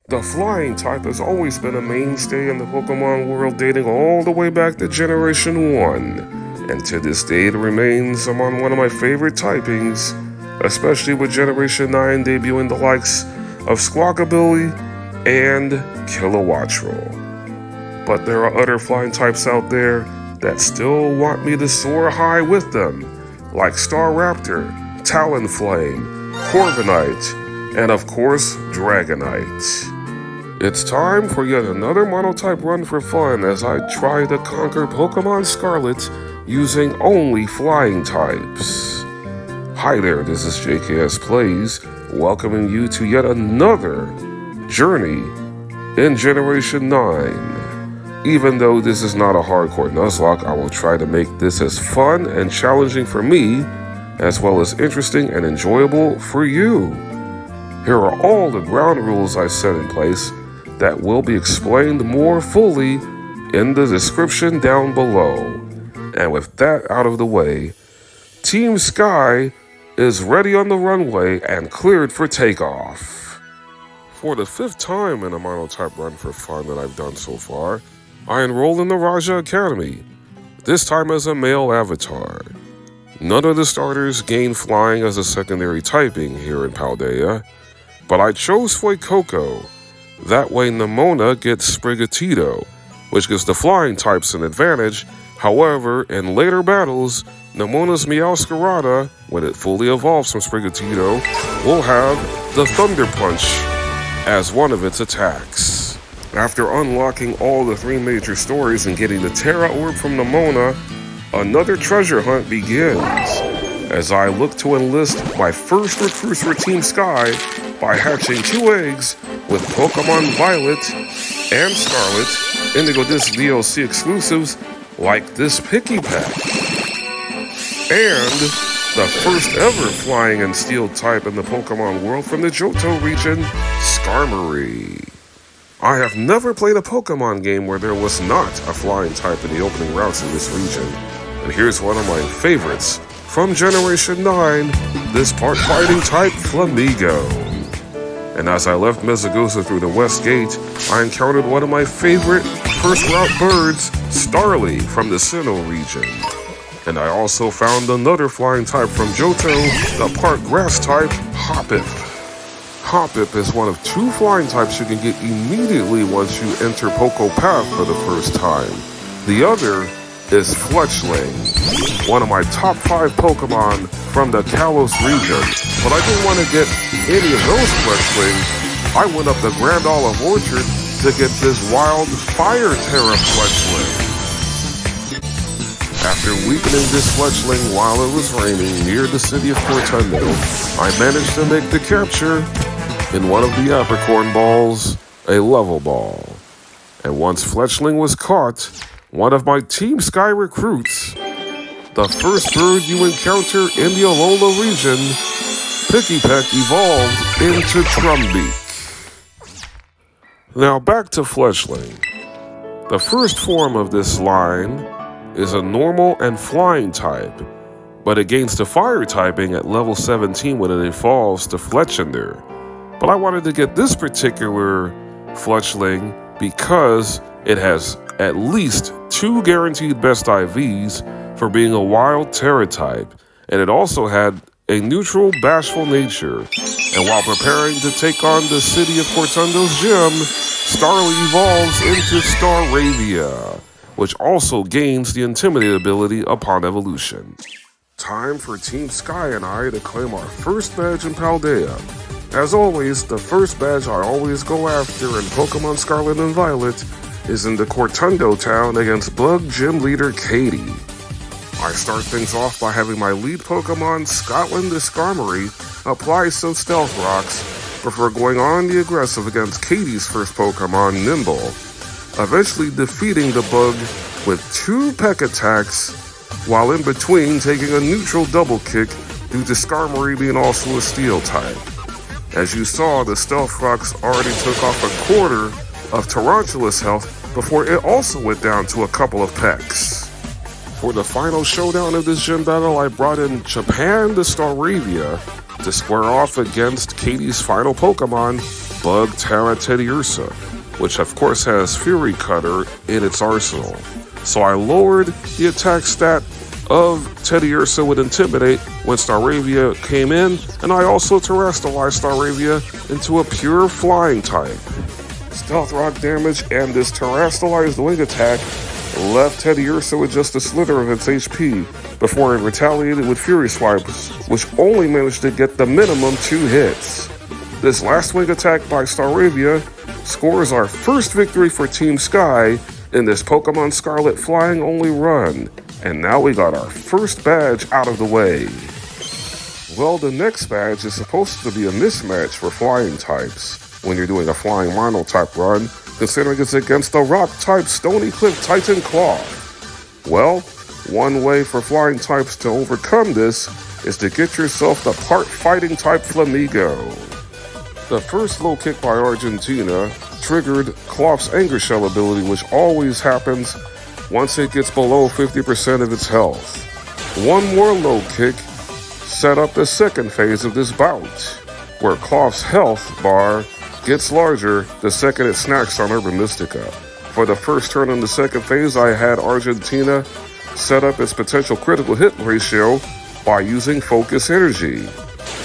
The Flying type has always been a mainstay in the Pokemon world, dating all the way back to Generation 1. And to this day it remains among one of my favorite typings, especially with Generation 9 debuting the likes of Squawkabilly and Kilowattrel. But there are other Flying types out there that still want me to soar high with them, like Staraptor, Talonflame, Corviknight, and of course, Dragonite. It's time for yet another Monotype run for fun as I try to conquer Pokémon Scarlet using only Flying types. Hi there, this is JKS Plays, welcoming you to yet another journey in Generation 9. Even though this is not a hardcore Nuzlocke, I will try to make this as fun and challenging for me, as well as interesting and enjoyable for you. Here are all the ground rules I set in place that will be explained more fully in the description down below. And with that out of the way, Team Sky is ready on the runway and cleared for takeoff. For the 5th time in a Monotype run for fun that I've done so far, I enrolled in the Raja Academy, this time as a male avatar. None of the starters gain flying as a secondary typing here in Paldea, but I chose Fuecoco. That way Nemona gets Sprigatito, which gives the Flying types an advantage. However, in later battles, Nemona's Meowscarada, when it fully evolves from Sprigatito, will have the Thunder Punch as one of its attacks. After unlocking all the 3 major stories and getting the Tera Orb from Nemona, another treasure hunt begins, as I look to enlist my first recruits for Team Sky by hatching 2 eggs with Pokemon Violet and Scarlet, Indigo Disc DLC exclusives like this Picky Pack, and the first ever Flying and Steel type in the Pokemon world from the Johto region, Skarmory. I have never played a Pokemon game where there was not a Flying type in the opening routes in this region, and here's one of my favorites from Generation 9, this part fighting type Flamigo. And as I left Mesagoza through the West Gate, I encountered one of my favorite first route birds, Starly from the Sinnoh region. And I also found another Flying type from Johto, the part grass type, Hoppip. Hoppip is one of 2 Flying types you can get immediately once you enter Poco Path for the first time. The other is Fletchling, one of my top 5 Pokemon from the Kalos region. But I didn't want to get any of those Fletchlings. I went up the Grand Olive Orchard to get this wild Fire Tera Fletchling. After weakening this Fletchling while it was raining near the city of Cortundo, I managed to make the capture in one of the Apricorn balls, a level ball. And once Fletchling was caught, one of my Team Sky recruits, the first bird you encounter in the Alola region, Picky Peck evolved into Trumbeak. Now back to Fletchling. The first form of this line is a normal and Flying type, but it gains the Fire typing at level 17 when it evolves to Fletchinder. But I wanted to get this particular Fletchling because it has at least 2 guaranteed best IVs for being a wild Tera type, and it also had a neutral, bashful nature. And while preparing to take on the city of Cortundo's gym, Starly evolves into Staravia, which also gains the Intimidate ability upon evolution. Time for Team Sky and I to claim our first badge in Paldea. As always, the first badge I always go after in Pokemon Scarlet and Violet is in the Cortundo town against Bug Gym Leader Katie. I start things off by having my lead Pokemon, Scotland the Skarmory, apply some Stealth Rocks before going on the aggressive against Katie's first Pokemon, Nimble, eventually defeating the bug with 2 Peck attacks, while in between taking a neutral double kick due to Skarmory being also a Steel type. As you saw, the Stealth Rocks already took off a quarter of Tarantula's health before it also went down to a couple of pecks. For the final showdown of this gym battle, I brought in Japan the Staravia to square off against Katie's final Pokemon, Bug Tera Teddiursa, which of course has Fury Cutter in its arsenal. So I lowered the attack stat of Teddiursa with Intimidate when Staravia came in, and I also terrestrialized Staravia into a pure flying type. Stealth Rock damage and this terrestrialized wing attack left Teddiursa with just a slither of its HP before it retaliated with Fury Swipes, which only managed to get the minimum 2 hits. This last wing attack by Staravia scores our first victory for Team Sky in this Pokémon Scarlet flying only run, and now we got our first badge out of the way. Well, the next badge is supposed to be a mismatch for flying types when you're doing a flying Monotype run, considering it's against the Rock-type Stony Cliff Titan Cloth. Well, one way for flying types to overcome this is to get yourself the part fighting type Flamigo. The first low kick by Argentina triggered Cloth's Anger Shell ability, which always happens once it gets below 50% of its health. One more low kick set up the second phase of this bout, where Cloth's health bar gets larger the second it snacks on Urban Mystica. For the first turn in the second phase, I had Argentina set up its potential critical hit ratio by using Focus Energy.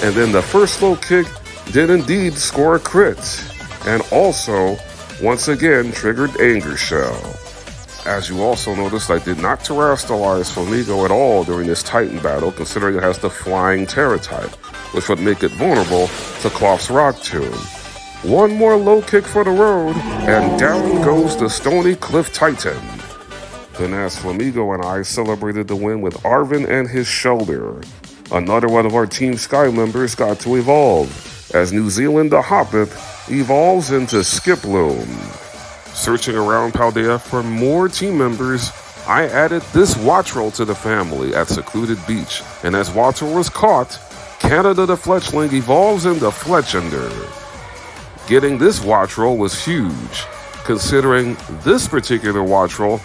And then the first low kick did indeed score a crit, and also, once again, triggered Anger Shell. As you also noticed, I did not terrestrialize Flamigo at all during this Titan battle, considering it has the Flying Tera type, which would make it vulnerable to Cloth's Rock Tomb. One more low kick for the road, and down goes the Stony Cliff Titan. Then as Flamigo and I celebrated the win with Arven and his shoulder, another one of our Team Sky members got to evolve, as New Zealand the Hoppip evolves into Skiploom. Searching around Paldea for more team members, I added this Wattrel to the family at Secluded Beach, and as Wattrel was caught, Canada the Fletchling evolves into Fletchender. Getting this Wattrel was huge, considering this particular Wattrel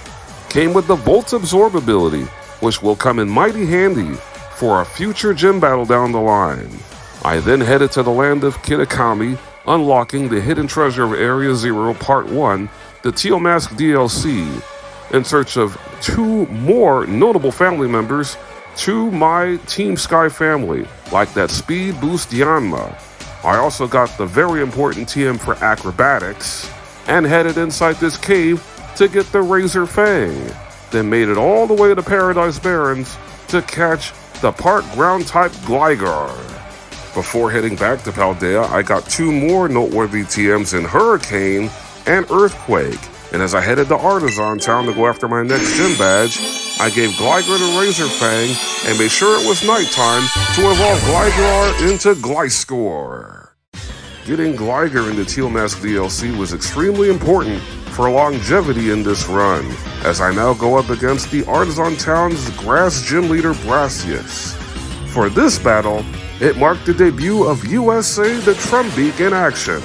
came with the Volt Absorb ability, which will come in mighty handy for a future gym battle down the line. I then headed to the land of Kitakami, unlocking the hidden treasure of Area 0 Part 1, the Teal Mask DLC, in search of 2 more notable family members to my Team Sky family, like that Speed Boost Yanma. I also got the very important TM for Acrobatics, and headed inside this cave to get the Razor Fang, then made it all the way to Paradise Barrens to catch the part ground-type Gligar. Before heading back to Paldea, I got 2 more noteworthy TMs in Hurricane and Earthquake, and as I headed to Artisan Town to go after my next gym badge, I gave Gligar the Razor Fang and made sure it was nighttime to evolve Gligar into Gliscor. Getting Gligar into Teal Mask DLC was extremely important for longevity in this run, as I now go up against the Artisan Town's Grass Gym Leader Brassius. For this battle, it marked the debut of USA the Trumbeak in action,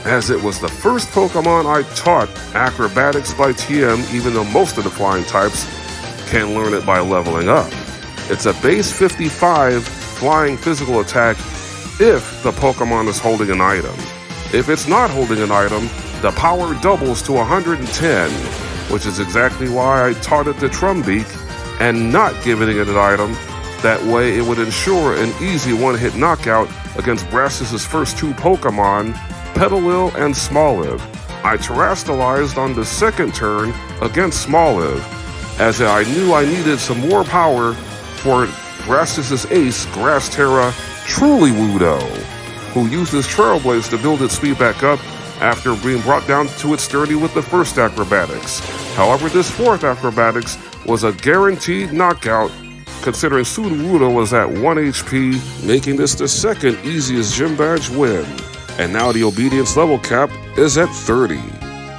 as it was the first Pokemon I taught Acrobatics by TM, even though most of the flying types can learn it by leveling up. It's a base 55 flying physical attack if the Pokemon is holding an item. If it's not holding an item, the power doubles to 110, which is exactly why I taught it the Trumbeak and not giving it an item. That way it would ensure an easy one-hit knockout against Brassius' first 2 Pokemon, Petalil and Smoliv. I terrestrialized on the second turn against Smoliv, as I knew I needed some more power for Brassius' ace, Grass Tera Truly Wudo, who uses Trailblaze to build its speed back up after being brought down to its 30 with the first Acrobatics. However, this fourth Acrobatics was a guaranteed knockout, considering Sudowoodo was at 1 HP, making this the second easiest gym badge win. And now the obedience level cap is at 30.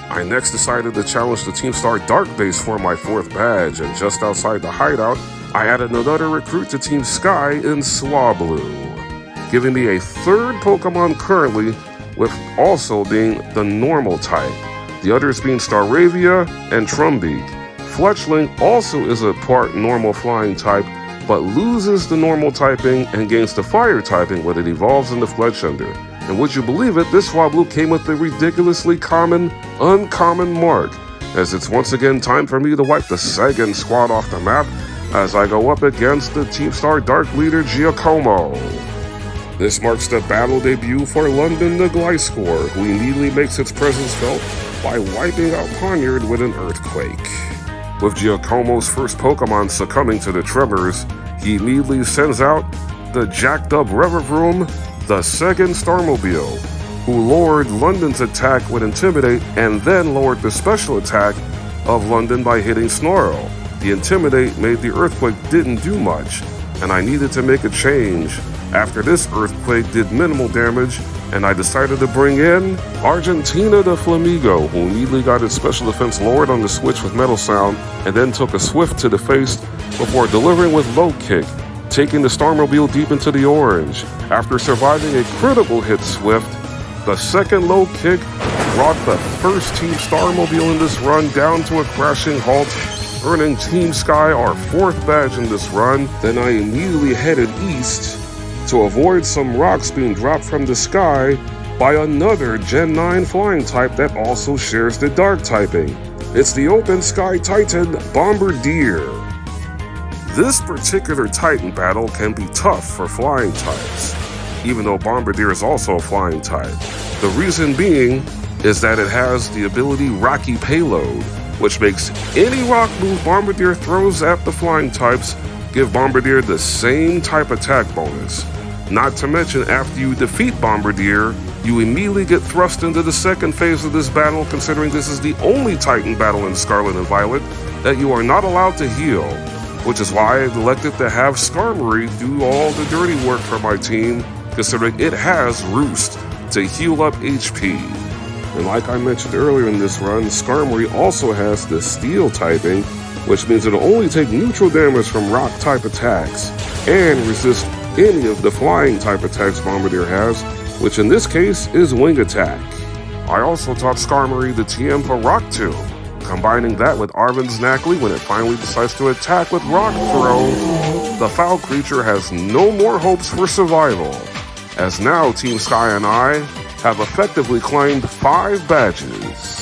I next decided to challenge the Team Star Dark Base for my 4th badge, and just outside the hideout, I added another recruit to Team Sky in Swablu, giving me a 3rd Pokemon currently, with also being the normal type, the others being Staravia and Trumbeak. Fletchling also is a part normal flying type, but loses the normal typing and gains the fire typing when it evolves into Fletchender. And would you believe it, this Swablu came with the ridiculously common, uncommon mark, as it's once again time for me to wipe the second squad off the map as I go up against the Team Star Dark leader Giacomo. This marks the battle debut for London the Gliscor, who immediately makes its presence felt by wiping out Poniard with an earthquake. With Giacomo's first Pokemon succumbing to the tremors, he immediately sends out the jacked up Revavroom, the second Starmobile, who lowered London's attack with Intimidate and then lowered the special attack of London by hitting Snarl. The Intimidate made the Earthquake didn't do much, and I needed to make a change. After this Earthquake did minimal damage, and I decided to bring in Argentina the Flamigo, who immediately got its special defense lowered on the switch with Metal Sound, and then took a Swift to the face before delivering with Low Kick, taking the Starmobile deep into the orange. After surviving a critical hit Swift, the second Low Kick brought the first Team Starmobile in this run down to a crashing halt, earning Team Sky our fourth badge in this run. Then I immediately headed east to avoid some rocks being dropped from the sky by another Gen 9 flying type that also shares the dark typing. It's the Open Sky Titan Bombardier. This particular Titan battle can be tough for flying types, even though Bombardier is also a flying type. The reason being is that it has the ability Rocky Payload, which makes any rock move Bombardier throws at the flying types give Bombardier the same type attack bonus. Not to mention, after you defeat Bombardier, you immediately get thrust into the second phase of this battle, considering this is the only Titan battle in Scarlet and Violet that you are not allowed to heal, which is why I elected to have Skarmory do all the dirty work for my team, considering it has Roost to heal up HP. And like I mentioned earlier in this run, Skarmory also has the Steel typing, which means it'll only take neutral damage from rock type attacks and resist any of the flying type attacks Bombardier has, which in this case is Wing Attack. I also taught Skarmory the TM for Rock Tomb, combining that with Arven's Knackley when it finally decides to attack with Rock Throw. The foul creature has no more hopes for survival, as now Team Sky and I have effectively claimed 5 badges.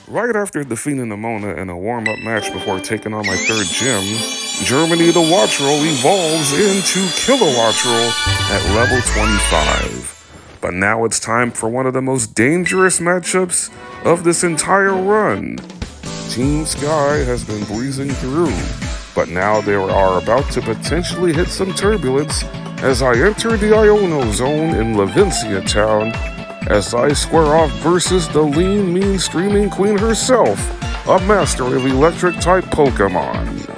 Right after defeating Nemona in a warm-up match before taking on my third gym, Germany the Watchroll evolves into Kilowattrel at level 25. But now it's time for one of the most dangerous matchups of this entire run. Team Sky has been breezing through, but now they are about to potentially hit some turbulence as I enter the Iono zone in Levincia Town, as I square off versus the lean, mean, streaming queen herself, a master of electric-type Pokemon.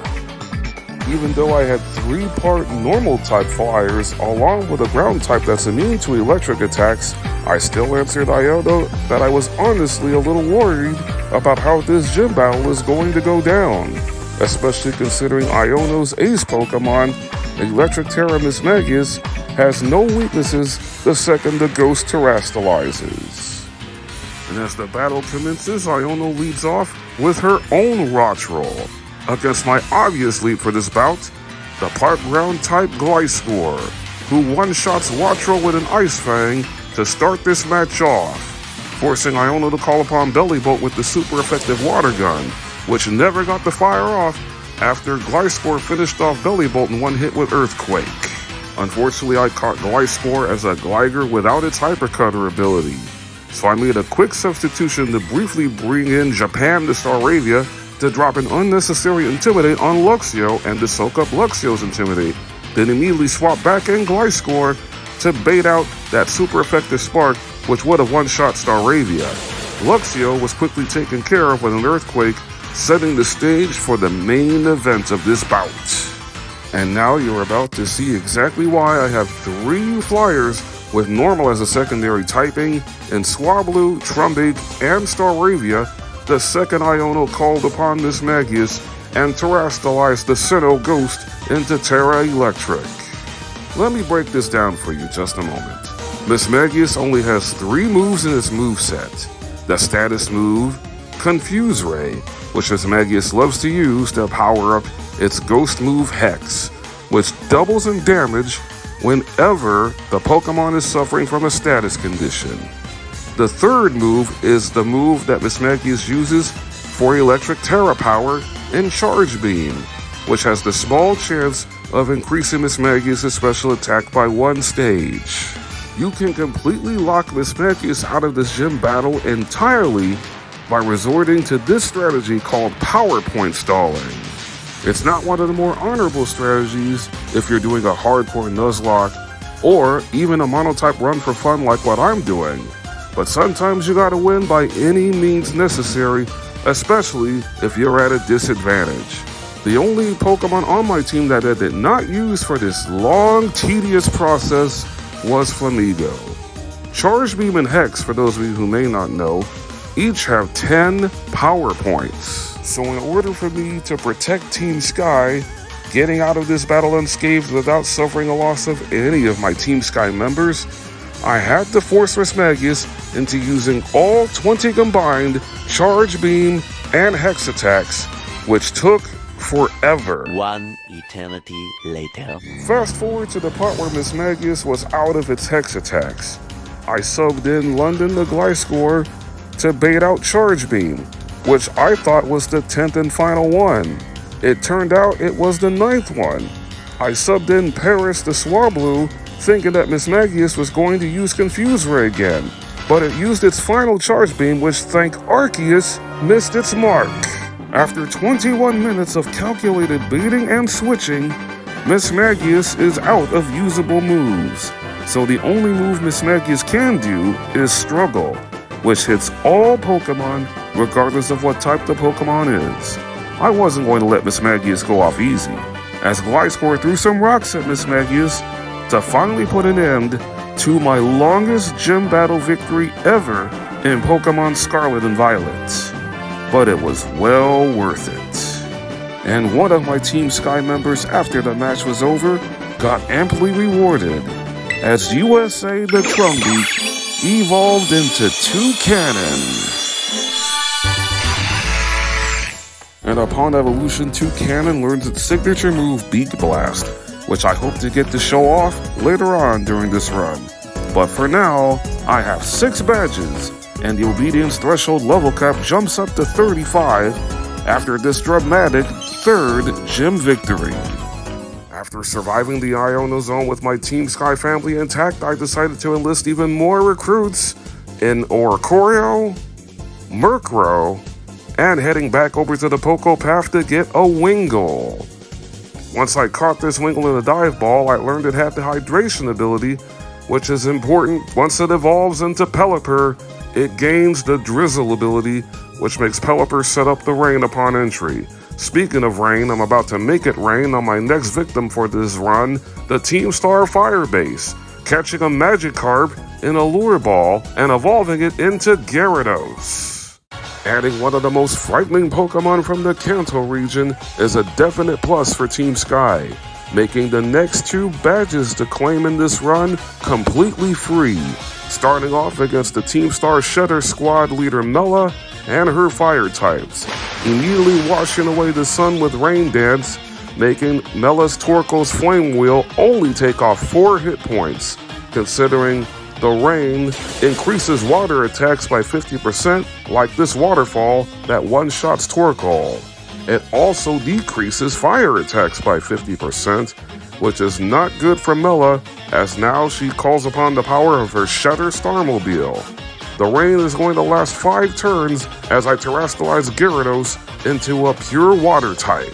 Even though I had 3-part normal-type flyers along with a ground type that's immune to electric attacks, I still answered Iono that I was honestly a little worried about how this gym battle is going to go down, especially considering Iono's ace Pokemon, Electric Tera Mismagius, has no weaknesses the second the Ghost terastallizes. And as the battle commences, Iono leads off with her own Rockroll against my obvious lead for this bout, the part ground type Gliscor, who one-shots Watchroll with an Ice Fang to start this match off, forcing Iono to call upon Bellybolt with the super effective Water Gun, which never got the fire off after Gliscor finished off Bellybolt in one hit with Earthquake. Unfortunately, I caught Gliscor as a Gligar without its Hypercutter ability, so I made a quick substitution to briefly bring in Japan to Staravia to drop an unnecessary Intimidate on Luxio and to soak up Luxio's Intimidate, then immediately swap back in Gliscor to bait out that super effective Spark, which would have one-shot Staravia. Luxio was quickly taken care of with an Earthquake, setting the stage for the main event of this bout. And now you're about to see exactly why I have 3 flyers with normal as a secondary typing in Swablu, Trumbeak, and Staravia, the second Iono called upon Mismagius and terastallized the Sinnoh Ghost into Tera Electric. Let me break this down for you just a moment. Mismagius only has 3 moves in its moveset. The status move, Confuse Ray, which Mismagius loves to use to power up its ghost move Hex, which doubles in damage whenever the Pokemon is suffering from a status condition. The third move is the move that Mismagius uses for Electric Tera power in Charge Beam, which has the small chance of increasing Mismagius' special attack by 1 stage. You can completely lock Mismagius out of this gym battle entirely by resorting to this strategy called Power Point Stalling. It's not one of the more honorable strategies if you're doing a hardcore Nuzlocke or even a Monotype run for fun like what I'm doing, but sometimes you gotta win by any means necessary, especially if you're at a disadvantage. The only Pokemon on my team that I did not use for this long, tedious process was Flamigo. Charge Beam and Hex, for those of you who may not know, each have 10 power points. So in order for me to protect Team Sky, getting out of this battle unscathed without suffering a loss of any of my Team Sky members, I had to force Mismagius into using all 20 combined Charge Beam and Hex attacks, which took forever. 1 eternity later. Fast forward to the part where Mismagius was out of its Hex attacks. I subbed in London the Gliscor to bait out Charge Beam, which I thought was the 10th and final one. It turned out it was the 9th one. I subbed in Paris the Swablu, thinking that Mismagius was going to use Confuse Ray again, but it used its final Charge Beam, which, thank Arceus, missed its mark. After 21 minutes of calculated baiting and switching, Mismagius is out of usable moves. So the only move Mismagius can do is Struggle, which hits all Pokemon regardless of what type the Pokemon is. I wasn't going to let Mismagius go off easy, as Gliscor threw some rocks at Mismagius to finally put an end to my longest gym battle victory ever in Pokémon Scarlet and Violet. But it was well worth it. And one of my Team Sky members, after the match was over, got amply rewarded, as USA the Trumbeak evolved into Toucannon. And upon evolution, Toucannon learns its signature move, Beak Blast, which I hope to get to show off later on during this run. But for now, I have 6 badges, and the obedience threshold level cap jumps up to 35 after this dramatic 3rd gym victory. After surviving the Iono zone with my Team Sky family intact, I decided to enlist even more recruits in Oricorio, Murkrow, and heading back over to the Poco Path to get a Wingull. Once I caught this Wingull in a dive ball, I learned it had the hydration ability, which is important. Once it evolves into Pelipper, it gains the Drizzle ability, which makes Pelipper set up the rain upon entry. Speaking of rain, I'm about to make it rain on my next victim for this run, the Team Star Fire Base, catching a Magikarp in a Lure Ball and evolving it into Gyarados. Adding one of the most frightening Pokemon from the Kanto region is a definite plus for Team Sky, making the next 2 badges to claim in this run completely free, starting off against the Team Star Shedder Squad leader Mela and her fire types, immediately washing away the sun with Rain Dance, making Mela's Torko's Flame Wheel only take off 4 hit points, considering the rain increases water attacks by 50%, like this waterfall that one-shots Torkoal. It also decreases fire attacks by 50%, which is not good for Mela, as now she calls upon the power of her Shedder Starmobile. The rain is going to last 5 turns as I terrestrialize Gyarados into a pure water type.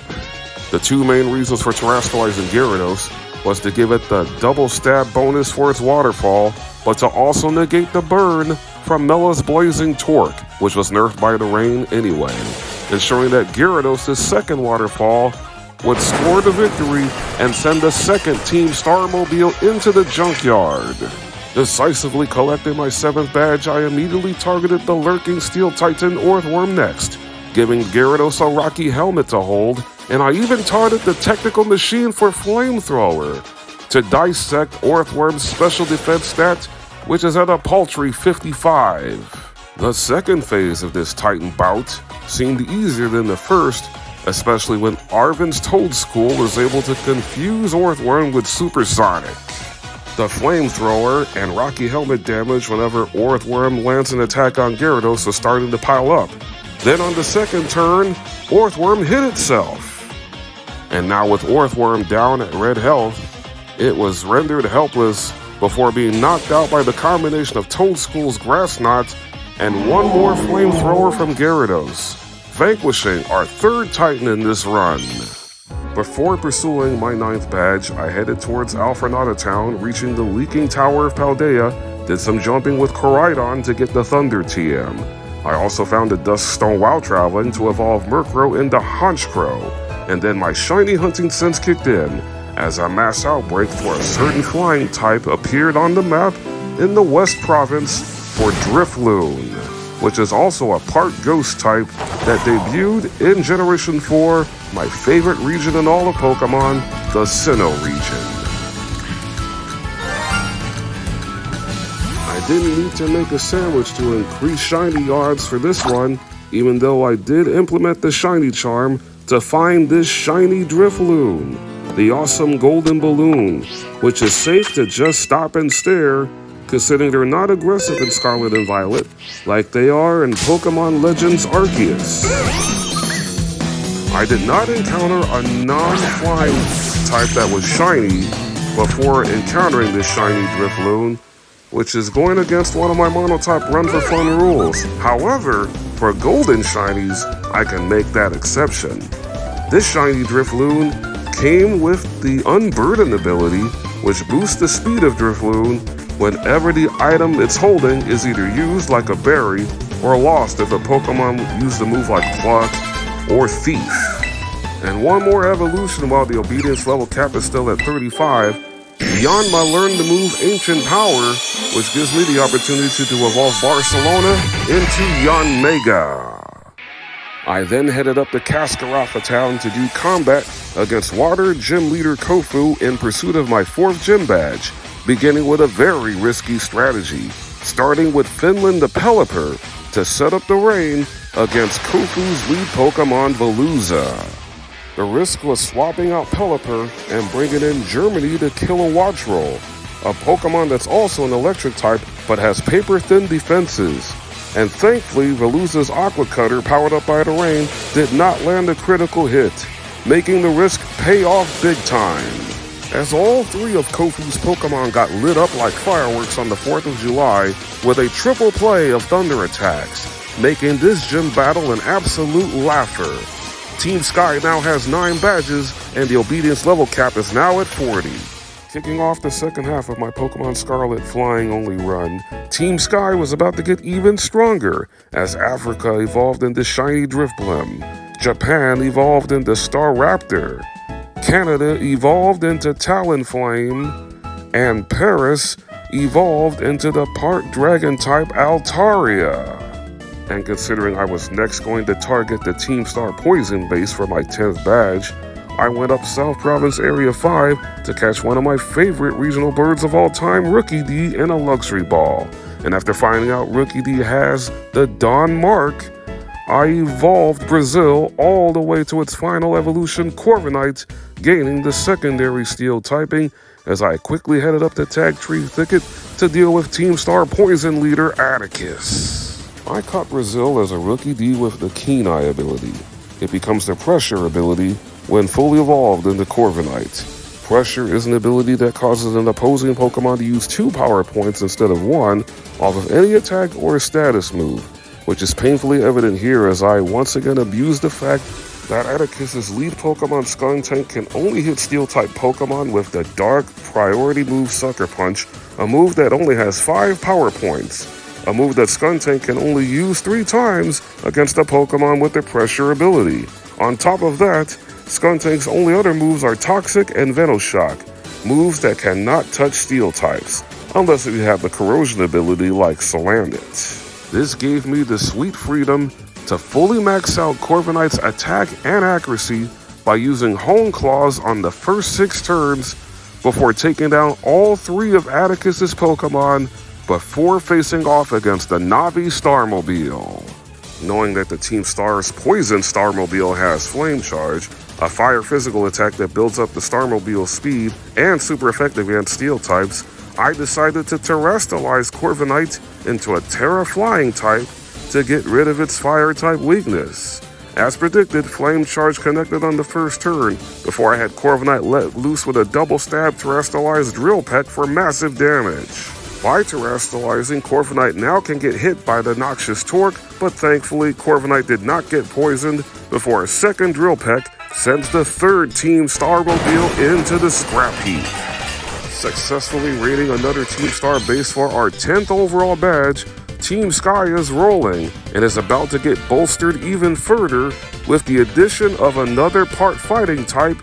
The 2 main reasons for terrestrializing Gyarados was to give it the double stab bonus for its waterfall, but to also negate the burn from Mela's Blazing Torque, which was nerfed by the rain anyway, ensuring that Gyarados' second waterfall would score the victory and send the second Team Starmobile into the junkyard. Decisively collecting my 7th badge, I immediately targeted the lurking Steel Titan Orthworm next, giving Gyarados a rocky helmet to hold, and I even taught it the technical machine for Flamethrower to dissect Orthworm's special defense stat, which is at a paltry 55. The second phase of this Titan bout seemed easier than the first, especially when Arven's Toad School was able to confuse Orthworm with Supersonic. The flamethrower and rocky helmet damage whenever Orthworm lands an attack on Gyarados was starting to pile up. Then on the second turn, Orthworm hit itself. And now with Orthworm down at red health, it was rendered helpless before being knocked out by the combination of Toadschool's Grass Knot and one more flamethrower from Gyarados, vanquishing our third Titan in this run. Before pursuing my 9th badge, I headed towards Alfrenata Town, reaching the Leaking Tower of Paldea, did some jumping with Koraidon to get the Thunder TM. I also found a Duskstone while traveling to evolve Murkrow into Honchkrow, and then my shiny hunting sense kicked in as a mass outbreak for a certain flying type appeared on the map in the West Province for Drifloon, which is also a part ghost type that debuted in Generation 4, my favorite region in all of Pokemon, the Sinnoh region. I didn't need to make a sandwich to increase shiny odds for this one, even though I did implement the shiny charm to find this shiny Drifloon, the awesome golden balloon, which is safe to just stop and stare, considering they're not aggressive in Scarlet and Violet, like they are in Pokemon Legends Arceus. I did not encounter a non-flying type that was shiny before encountering this shiny Drifloon, which is going against one of my Monotype Run for Fun rules. However, for golden shinies, I can make that exception. This shiny Drifloon came with the Unburden ability, which boosts the speed of Drifloon whenever the item it's holding is either used like a berry or lost if a Pokemon used a move like Pluck or Thief. And one more evolution while the obedience level cap is still at 35, beyond my learn to move Ancient Power, which gives me the opportunity to evolve Barcelona into Yanmega. I then headed up to Cascarrafa Town to do combat against Water Gym Leader Kofu in pursuit of my 4th gym badge, beginning with a very risky strategy, starting with Finland the Pelipper to set up the rain against Kofu's lead Pokemon Veluza. The risk was swapping out Pelipper and bringing in Germany to kill a Watchroll, a Pokemon that's also an electric type but has paper-thin defenses. And thankfully, Veluza's Aqua Cutter, powered up by the rain, did not land a critical hit, making the risk pay off big time. As all 3 of Kofu's Pokemon got lit up like fireworks on the 4th of July with a triple play of thunder attacks, making this gym battle an absolute laugher. Team Sky now has 9 badges, and the obedience level cap is now at 40. Kicking off the second half of my Pokemon Scarlet flying-only run, Team Sky was about to get even stronger as Africa evolved into Shiny Drifblim, Japan evolved into Staraptor, Canada evolved into Talonflame, and Paris evolved into the part Dragon-type Altaria. And considering I was next going to target the Team Star Poison base for my 10th badge, I went up South Province Area 5 to catch one of my favorite regional birds of all time, Rookie D, in a luxury ball. And after finding out Rookie D has the Dawn Mark, I evolved Brazil all the way to its final evolution, Corviknight, gaining the secondary steel typing as I quickly headed up the Tag Tree Thicket to deal with Team Star Poison leader Atticus. I caught Brazil as a Rookie D with the Keen Eye ability. It becomes the Pressure ability when fully evolved into Corviknight. Pressure is an ability that causes an opposing Pokemon to use 2 power points instead of 1 off of any attack or status move, which is painfully evident here as I once again abuse the fact that Atticus's lead Pokemon Skuntank can only hit Steel-type Pokemon with the Dark Priority move Sucker Punch, a move that only has 5 power points, a move that Skuntank can only use 3 times against a Pokemon with the Pressure ability. On top of that, Skuntank's only other moves are Toxic and Venoshock, moves that cannot touch Steel types, unless you have the Corrosion ability like Salandit. This gave me the sweet freedom to fully max out Corviknight's attack and accuracy by using Hone Claws on the first 6 turns before taking down all 3 of Atticus's Pokemon before facing off against the Navi Starmobile. Knowing that the Team Star's Poison Starmobile has Flame Charge, a fire physical attack that builds up the Starmobile's speed and super effective against Steel types, I decided to terrestrialize Corviknight into a Tera Flying type to get rid of its Fire type weakness. As predicted, Flame Charge connected on the first turn before I had Corviknight let loose with a double stab terrestrialized Drill Peck for massive damage. By terrestrializing, Corviknight now can get hit by the noxious Torque, but thankfully Corviknight did not get poisoned before a second Drill Peck sends the third Team Starmobile into the scrap heap. Successfully raiding another Team Star base for our 10th overall badge, Team Sky is rolling and is about to get bolstered even further with the addition of another part fighting type,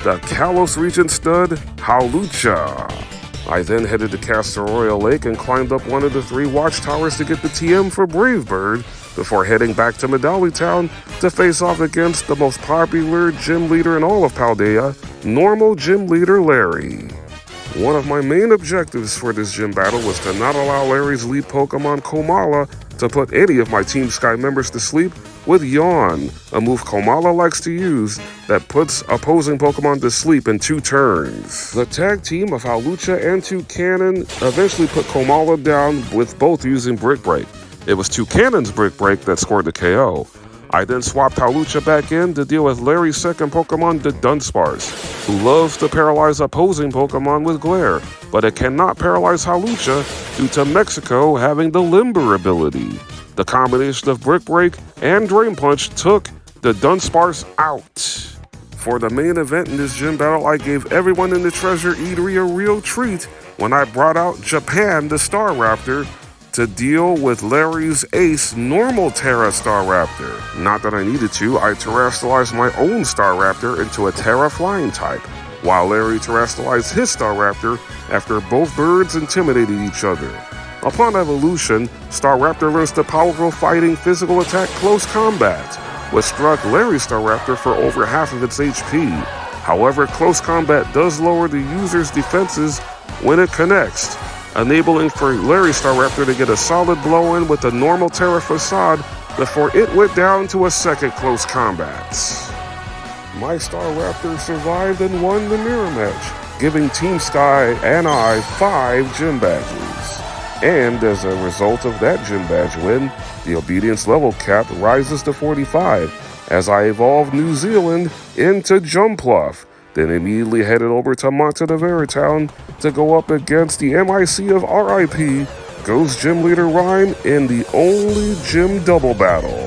the Kalos Regent stud, Hawlucha. I then headed to Castaroya Lake and climbed up one of the 3 watchtowers to get the TM for Brave Bird before heading back to Medali Town to face off against the most popular gym leader in all of Paldea, normal gym leader Larry. One of my main objectives for this gym battle was to not allow Larry's lead Pokemon Komala to put any of my Team Sky members to sleep with Yawn, a move Komala likes to use that puts opposing Pokemon to sleep in 2 turns. The tag team of Hawlucha and Toucannon eventually put Komala down with both using Brick Break. It was Toucannon's Brick Break that scored the KO. I then swapped Hawlucha back in to deal with Larry's second Pokemon, the Dunsparce, who loves to paralyze opposing Pokemon with Glare, but it cannot paralyze Hawlucha due to Mexico having the Limber ability. The combination of Brick Break and Drain Punch took the Dunsparce out. For the main event in this gym battle, I gave everyone in the Treasure Eatery a real treat when I brought out Japan, the Staraptor, to deal with Larry's ace normal Tera Staraptor. Not that I needed to, I terrestrialized my own Staraptor into a Tera Flying type, while Larry terrestrialized his Staraptor after both birds intimidated each other. Upon evolution, Staraptor learns the powerful fighting physical attack Close Combat, which struck Larry's Staraptor for over half of its HP. However, Close Combat does lower the user's defenses when it connects, enabling for Larry Staraptor to get a solid blow in with the normal Tera Facade before it went down to a second Close Combat. My Staraptor survived and won the mirror match, giving Team Sky and I 5 gym badges. And as a result of that gym badge win, the obedience level cap rises to 45 as I evolve New Zealand into Jumpluff, then immediately headed over to Montevera Town to go up against the MIC of RIP, Ghost Gym Leader Rhyme in the only gym double battle.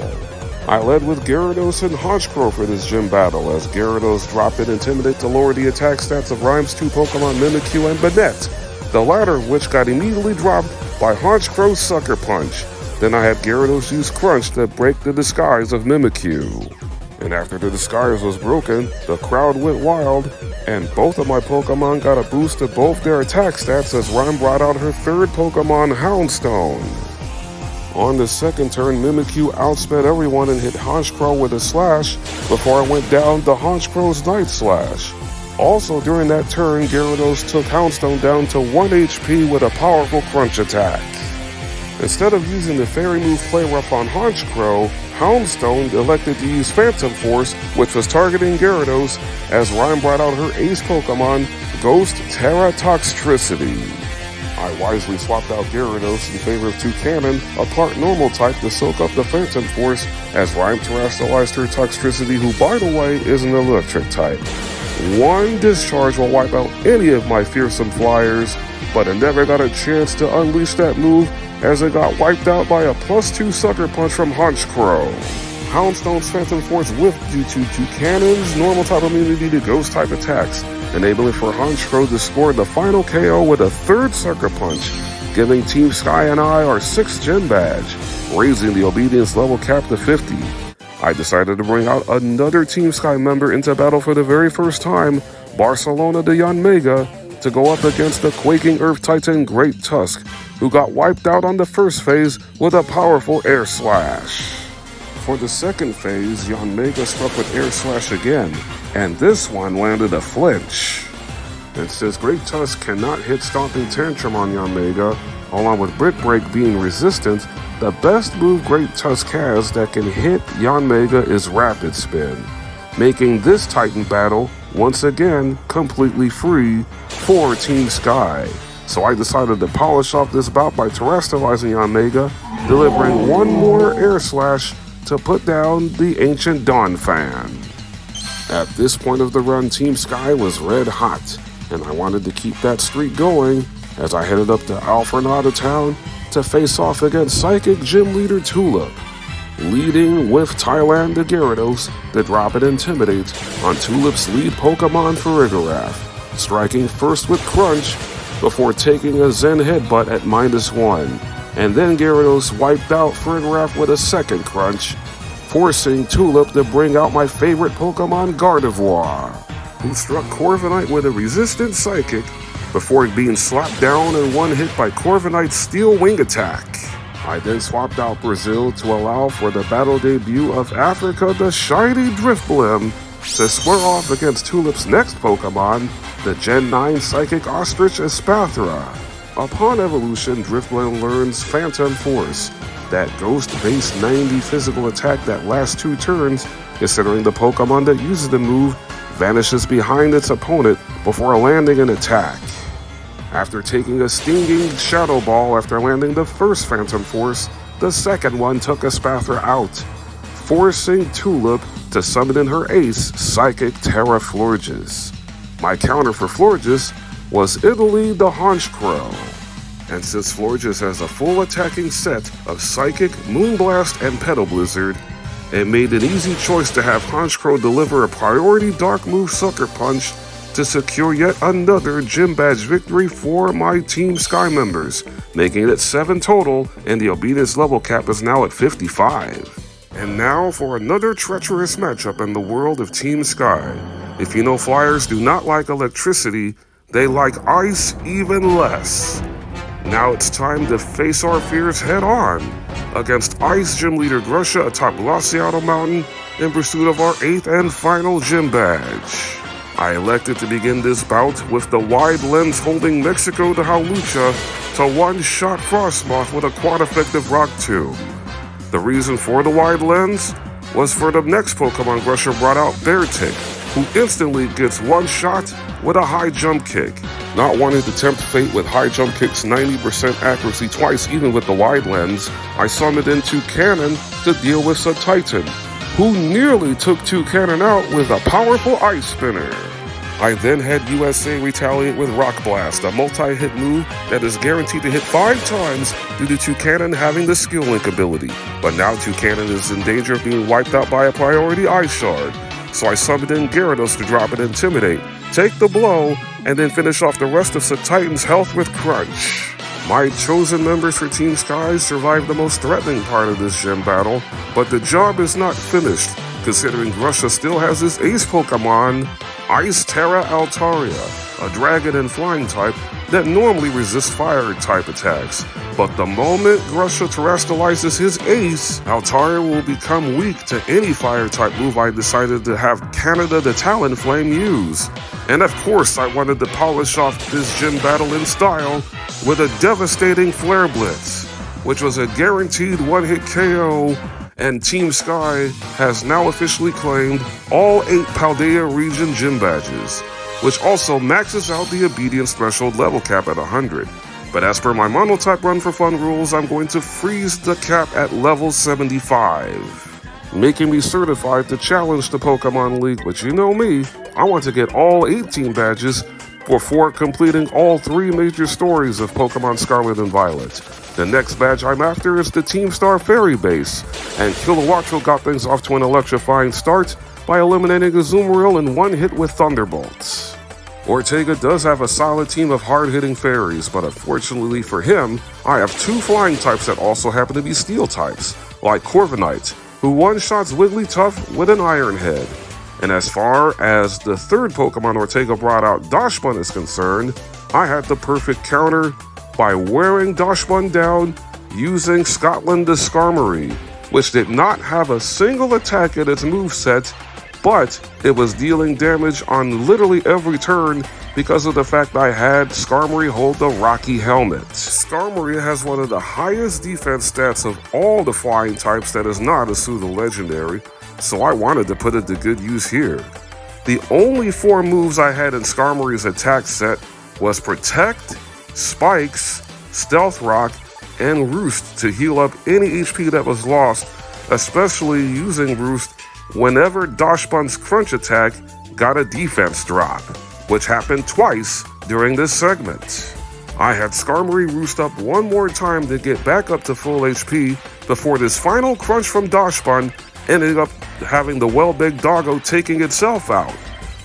I led with Gyarados and Honchkrow for this gym battle, as Gyarados dropped in Intimidate to lower the attack stats of Rhyme's 2 Pokemon Mimikyu and Banette, the latter of which got immediately dropped by Honchkrow's Sucker Punch. Then I had Gyarados use Crunch to break the disguise of Mimikyu. And after the disguise was broken, the crowd went wild, and both of my Pokemon got a boost to both their attack stats as Rhyme brought out her 3rd Pokemon, Houndstone. On the second turn, Mimikyu outsped everyone and hit Honchkrow with a slash before it went down to Honchkrow's Night Slash. Also during that turn, Gyarados took Houndstone down to 1 HP with a powerful Crunch attack. Instead of using the Fairy move Play Rough on Honchkrow, Houndstone elected to use Phantom Force, which was targeting Gyarados, as Rhyme brought out her ace Pokemon, Ghost Tera Toxtricity. I wisely swapped out Gyarados in favor of Toucannon, a part normal type, to soak up the Phantom Force, as Rhyme terrestrialized her Toxtricity, who by the way is an electric type. 1 discharge will wipe out any of my fearsome flyers, but it never got a chance to unleash that move as it got wiped out by a +2 Sucker Punch from Honchkrow. Houndstone's Phantom Force whiffed due to Toucannon's normal type immunity to ghost type attacks, enabling for Honchkrow to score the final KO with a 3rd Sucker Punch, giving Team Sky and I our 6th gym badge, raising the obedience level cap to 50. I decided to bring out another Team Sky member into battle for the very first time, Barcelona de Yanmega, to go up against the Quaking Earth Titan Great Tusk, who got wiped out on the first phase with a powerful Air Slash. For the second phase, Yanmega struck with Air Slash again, and this one landed a flinch. And since Great Tusk cannot hit Stomping Tantrum on Yanmega, along with Brick Break being resistant, the best move Great Tusk has that can hit Yanmega is Rapid Spin, making this Titan battle once again completely free for Team Sky. so I decided to polish off this bout by terrestrializing Omega, delivering one more air slash to put down the ancient Dawn fan. At this point of the run, Team Sky was red hot, and I wanted to keep that streak going as I headed up to Alfrenada Town to face off against Psychic Gym Leader Tulip, leading with Thailand the Gyarados to drop and intimidate on Tulip's lead Pokemon Farigiraf, striking first with Crunch before taking a Zen Headbutt at -1, and then Gyarados wiped out Farigiraf with a second Crunch, forcing Tulip to bring out my favorite Pokemon Gardevoir, who struck Corviknight with a resistant Psychic before being slapped down and one hit by Corviknight's Steel Wing attack. I then swapped out Brazil to allow for the battle debut of Africa the shiny Drifblim to square off against Tulip's next Pokemon, the Gen 9 Psychic Ostrich Espathra. Upon evolution, Drifblim learns Phantom Force, that ghost-based 90 physical attack that lasts 2 turns, considering the Pokemon that uses the move vanishes behind its opponent before landing an attack. After taking a stinging Shadow Ball after landing the first Phantom Force, the second one took Espathra out, forcing Tulip to summon in her ace, Psychic Tera Florges. My counter for Florges was Italy the Honchkrow. And since Florges has a full attacking set of Psychic, Moonblast, and Petal Blizzard, it made an easy choice to have Honchkrow deliver a priority Dark Move Sucker Punch to secure yet another Gym Badge victory for my Team Sky members, making it 7 total, and the obedience level cap is now at 55. And now for another treacherous matchup in the world of Team Sky. If you know Flyers do not like electricity, they like ice even less. Now it's time to face our fears head on against Ice Gym Leader Grusha atop Glaciato Mountain in pursuit of our 8th and final Gym Badge. I elected to begin this bout with the wide lens holding Mexico de Hawlucha to one-shot Frostmoth with a quad-effective Rock Tomb. The reason for the wide lens was for the next Pokemon Grusha brought out Beartick, who instantly gets one shot with a high jump kick. Not wanting to tempt fate with high jump kick's 90% accuracy twice even with the wide lens, I summoned in Toucannon to deal with Titan, who nearly took Toucannon out with a powerful Ice Spinner. I then had USA retaliate with Rock Blast, a multi-hit move that is guaranteed to hit 5 times due to Toucannon having the Skill Link ability. But now Toucannon is in danger of being wiped out by a priority Ice Shard, so I summoned in Gyarados to drop and Intimidate, take the blow, and then finish off the rest of Titan's health with Crunch. My chosen members for Team Sky survived the most threatening part of this gym battle, but the job is not finished, considering Grusha still has his ace Pokemon, Ice Tera Altaria, a dragon and flying type that normally resists fire type attacks. But the moment Grusha terrestrializes his ace, Altaria will become weak to any fire type move I decided to have Canada the Talonflame use. And of course I wanted to polish off this gym battle in style with a devastating Flare Blitz, which was a guaranteed one-hit KO, and Team Sky has now officially claimed all 8 Paldea region gym badges, which also maxes out the obedience threshold level cap at 100. But as per my Monotype Run for Fun rules, I'm going to freeze the cap at level 75, making me certified to challenge the Pokemon League, which you know me, I want to get all 18 badges before completing all 3 major stories of Pokémon Scarlet and Violet. The next badge I'm after is the Team Star Fairy Base, and Kilowattrel got things off to an electrifying start by eliminating Azumarill in one hit with Thunderbolts. Ortega does have a solid team of hard-hitting fairies, but unfortunately for him, I have 2 flying types that also happen to be steel types, like Corviknight, who one-shots Wigglytuff with an Iron Head. And as far as the third Pokemon Ortega brought out, Dachshund, is concerned, I had the perfect counter by wearing Dachshund down using Scotland the Skarmory, which did not have a single attack in its moveset, but it was dealing damage on literally every turn because of the fact I had Skarmory hold the Rocky Helmet. Skarmory has one of the highest defense stats of all the flying types that is not a pseudo legendary, so I wanted to put it to good use here. The only 4 moves I had in Skarmory's attack set was Protect, Spikes, Stealth Rock, and Roost to heal up any HP that was lost, especially using Roost whenever Dachshund's Crunch attack got a defense drop, which happened twice during this segment. I had Skarmory Roost up one more time to get back up to full HP before this final Crunch from Dachshund ended up having the well-big doggo taking itself out,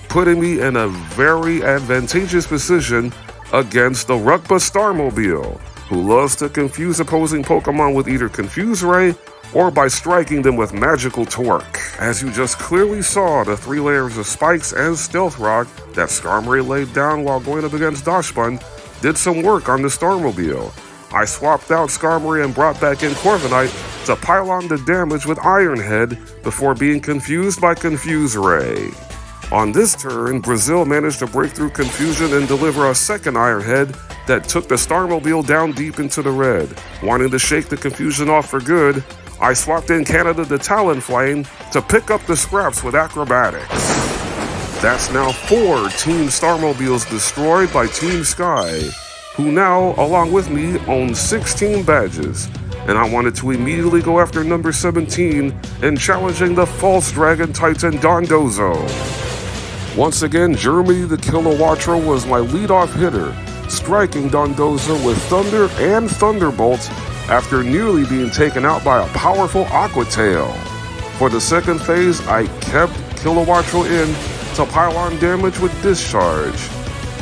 putting me in a very advantageous position against the Rukba Starmobile, who loves to confuse opposing Pokemon with either Confuse Ray or by striking them with Magical Torque. As you just clearly saw, the 3 layers of Spikes and Stealth Rock that Skarmory laid down while going up against Dachshund did some work on the Starmobile. I swapped out Skarmory and brought back in Corviknight to pile on the damage with Iron Head before being confused by Confuse Ray. On this turn, Brazil managed to break through confusion and deliver a second Iron Head that took the Starmobile down deep into the red. Wanting to shake the confusion off for good, I swapped in Canada the Talonflame to pick up the scraps with Acrobatics. That's now 4 Team Starmobiles destroyed by Team Sky, who now, along with me, own 16 badges. And I wanted to immediately go after number 17 and challenging the False Dragon Titan Dondozo. Once again, Jeremy the Kilowattra was my leadoff hitter, striking Dondozo with Thunder and Thunderbolt after nearly being taken out by a powerful Aqua Tail. For the second phase, I kept Kilowattra in to pile on damage with Discharge.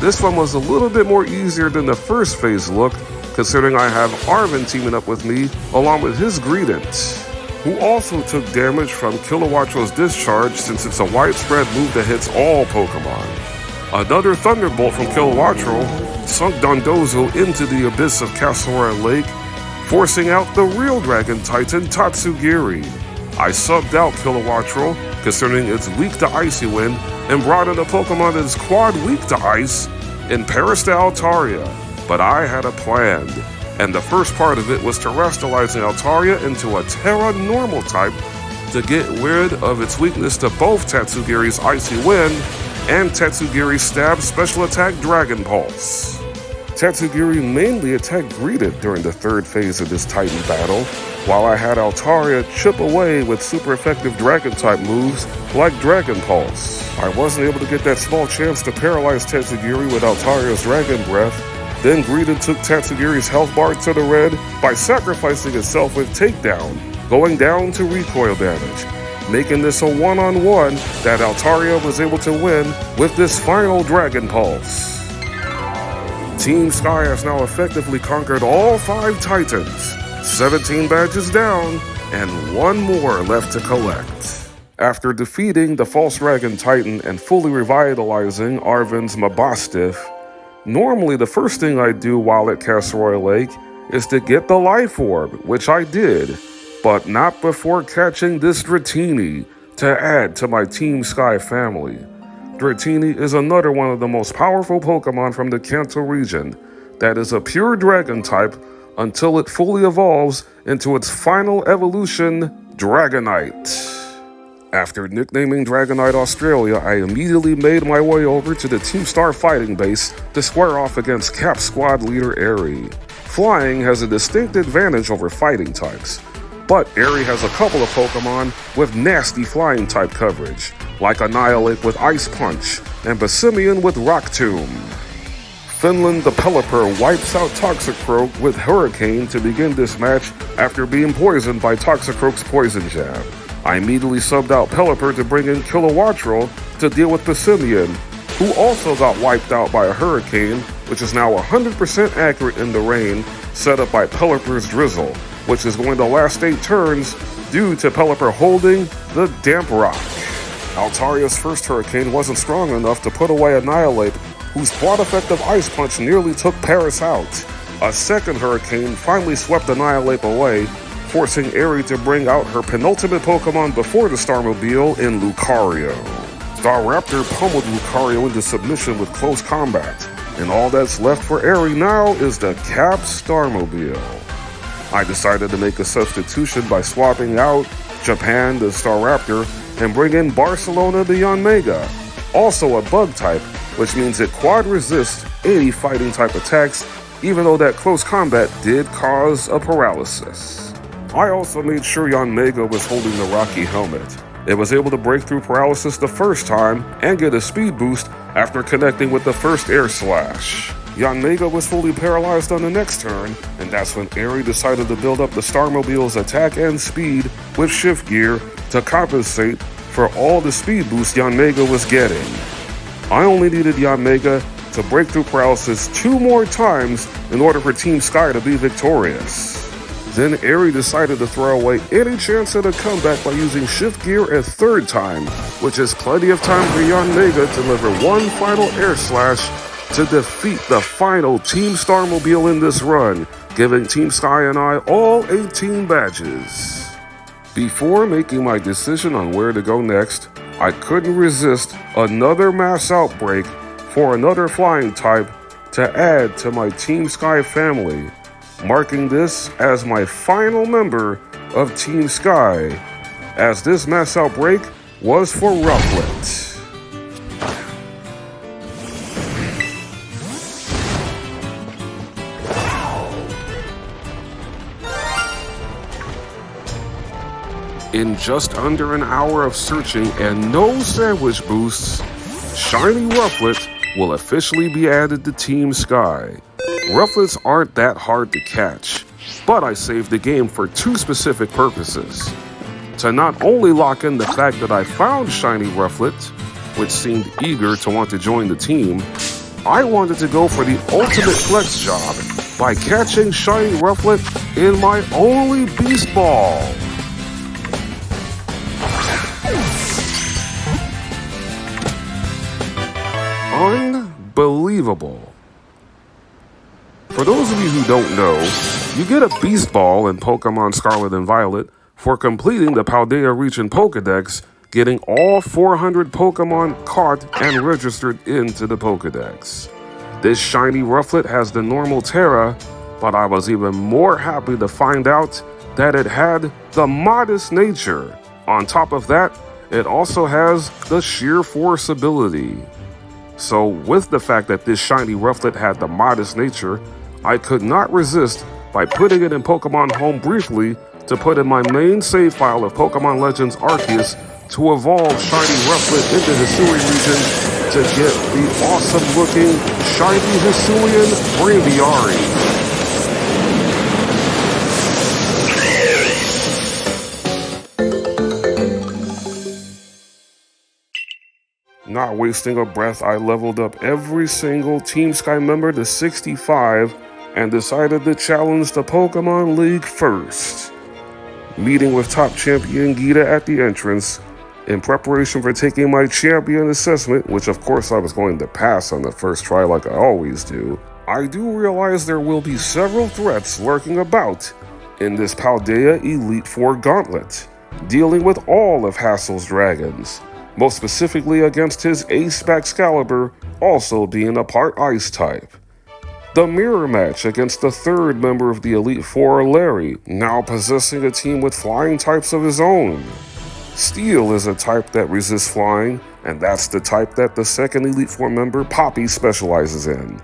This one was a little bit more easier than the first phase look, considering I have Arven teaming up with me along with his Greedent, who also took damage from Kilowattra's Discharge since it's a widespread move that hits all Pokemon. Another Thunderbolt from Kilowattra sunk Dondozo into the abyss of Kasora Lake, forcing out the real Dragon Titan Tatsugiri. I subbed out Kilowattra, considering it's weak to Icy Wind, and brought in a Pokemon that is quad weak to Ice in Paris to Altaria. But I had a plan, and the first part of it was terrestrializing Altaria into a Terra Normal type to get rid of its weakness to both Tatsugiri's Icy Wind and Tatsugiri's Stab Special Attack Dragon Pulse. Tatsugiri mainly attacked Greedent during the third phase of this Titan battle, while I had Altaria chip away with super effective Dragon-type moves like Dragon Pulse. I wasn't able to get that small chance to paralyze Tatsugiri with Altaria's Dragon Breath. Then Greedent took Tatsugiri's health bar to the red by sacrificing itself with Takedown, going down to recoil damage, making this a one-on-one that Altaria was able to win with this final Dragon Pulse. Team Sky has now effectively conquered all 5 Titans, 17 badges down, and 1 more left to collect. After defeating the False Dragon Titan and fully revitalizing Arven's Mabosstiff, normally the first thing I do while at Kasora Lake is to get the Life Orb, which I did, but not before catching this Dratini to add to my Team Sky family. Dratini is another one of the most powerful Pokemon from the Kanto region that is a pure Dragon type until it fully evolves into its final evolution, Dragonite. After nicknaming Dragonite Australia, I immediately made my way over to the Team Star fighting base to square off against Cap Squad leader Aerie. Flying has a distinct advantage over fighting types, but Aerie has a couple of Pokemon with nasty flying type coverage, like Annihilate with Ice Punch and Basimian with Rock Tomb. Finland the Pelipper wipes out Toxicroak with Hurricane to begin this match after being poisoned by Toxicroak's Poison Jab. I immediately subbed out Pelipper to bring in Kilowattra to deal with Basimian, who also got wiped out by a Hurricane, which is now 100% accurate in the rain set up by Pelipper's Drizzle, which is going to last 8 turns due to Pelipper holding the Damp Rock. Altaria's first Hurricane wasn't strong enough to put away Annihilate, whose quad-effective Ice Punch nearly took Paris out. A second Hurricane finally swept Annihilate away, forcing Aerie to bring out her penultimate Pokemon before the Starmobile in Lucario. Staraptor pummeled Lucario into submission with close combat, and all that's left for Aerie now is the Cap Starmobile. I decided to make a substitution by swapping out Japan the Staraptor and bring in Barcelona the Yanmega, also a bug type, which means it quad resists any fighting type attacks even though that close combat did cause a paralysis. I also made sure Yanmega was holding the Rocky helmet. It was able to break through paralysis the first time and get a speed boost after connecting with the first air slash. Yanmega was fully paralyzed on the next turn, and that's when Eri decided to build up the Starmobile's attack and speed with shift gear to compensate for all the speed boost Yanmega was getting. I only needed Yanmega to break through paralysis 2 more times in order for Team Sky to be victorious. Then Eri decided to throw away any chance at a comeback by using shift gear a 3rd time, which is plenty of time for Yanmega to deliver one final air slash to defeat the final Team Starmobile in this run, giving Team Sky and I all 18 badges. Before making my decision on where to go next, I couldn't resist another mass outbreak for another flying type to add to my Team Sky family, marking this as my final member of Team Sky, as this mass outbreak was for Rufflet. In just under an hour of searching and no sandwich boosts, Shiny Rufflet will officially be added to Team Sky. Rufflets aren't that hard to catch, but I saved the game for 2 specific purposes. To not only lock in the fact that I found Shiny Rufflet, which seemed eager to want to join the team, I wanted to go for the ultimate flex job by catching Shiny Rufflet in my only Beast Ball. Unbelievable. For those of you who don't know, you get a Beast Ball in Pokémon Scarlet and Violet for completing the Paldea Region Pokédex, getting all 400 Pokémon caught and registered into the Pokédex. This shiny Rufflet has the normal Tera, but I was even more happy to find out that it had the Modest Nature. On top of that, it also has the Sheer Force ability. So with the fact that this shiny Rufflet had the Modest Nature, I could not resist by putting it in Pokemon Home briefly to put in my main save file of Pokemon Legends Arceus to evolve shiny Rufflet into Hisui region to get the awesome looking shiny Hisuian Braviary. Not wasting a breath, I leveled up every single Team Sky member to 65 and decided to challenge the Pokemon League first. Meeting with top champion Gita at the entrance, in preparation for taking my champion assessment, which of course I was going to pass on the first try like I always do, I do realize there will be several threats lurking about in this Paldea Elite Four Gauntlet, dealing with all of Hassel's dragons, most specifically against his Ace Excalibur also being a part Ice type. The mirror match against the 3rd member of the Elite Four, Larry, now possessing a team with flying types of his own. Steel is a type that resists flying, and that's the type that the 2nd Elite Four member, Poppy, specializes in.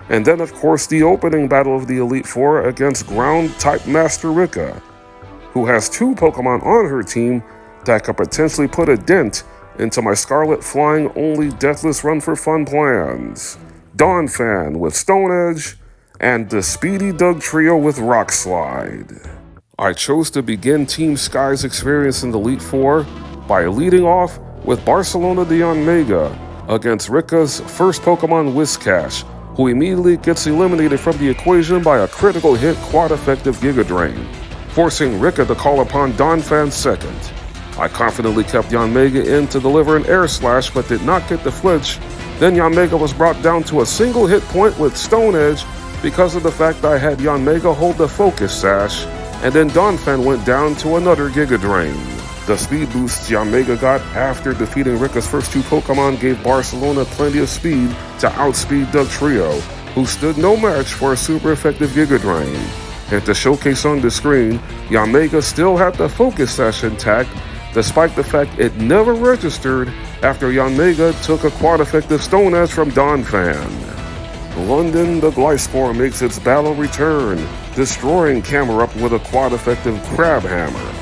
And then of course the opening battle of the Elite Four against ground type Master Rika, who has 2 Pokemon on her team that could potentially put a dent into my Scarlet flying only Deathless Run for Fun plans. Donphan with Stone Edge, and the Speedy Doug Trio with Rock Slide. I chose to begin Team Sky's experience in the Elite Four by leading off with Barcelona de Yanmega against Rika's first Pokemon Whiscash, who immediately gets eliminated from the equation by a critical hit quad-effective Giga Drain, forcing Rika to call upon Donphan second. I confidently kept Yanmega in to deliver an Air Slash but did not get the flinch. Then Yanmega was brought down to a single hit point with Stone Edge because of the fact I had Yanmega hold the Focus Sash, and then Donphan went down to another Giga Drain. The speed boosts Yanmega got after defeating Rika's first 2 Pokemon gave Barcelona plenty of speed to outspeed Doug Trio, who stood no match for a super effective Giga Drain. And to showcase on the screen, Yanmega still had the Focus Sash intact, despite the fact it never registered after Yanmega took a quad-effective Stone Edge from Donphan. London the Gliscor makes its battle return, destroying Camerupt with a quad-effective Crab Hammer.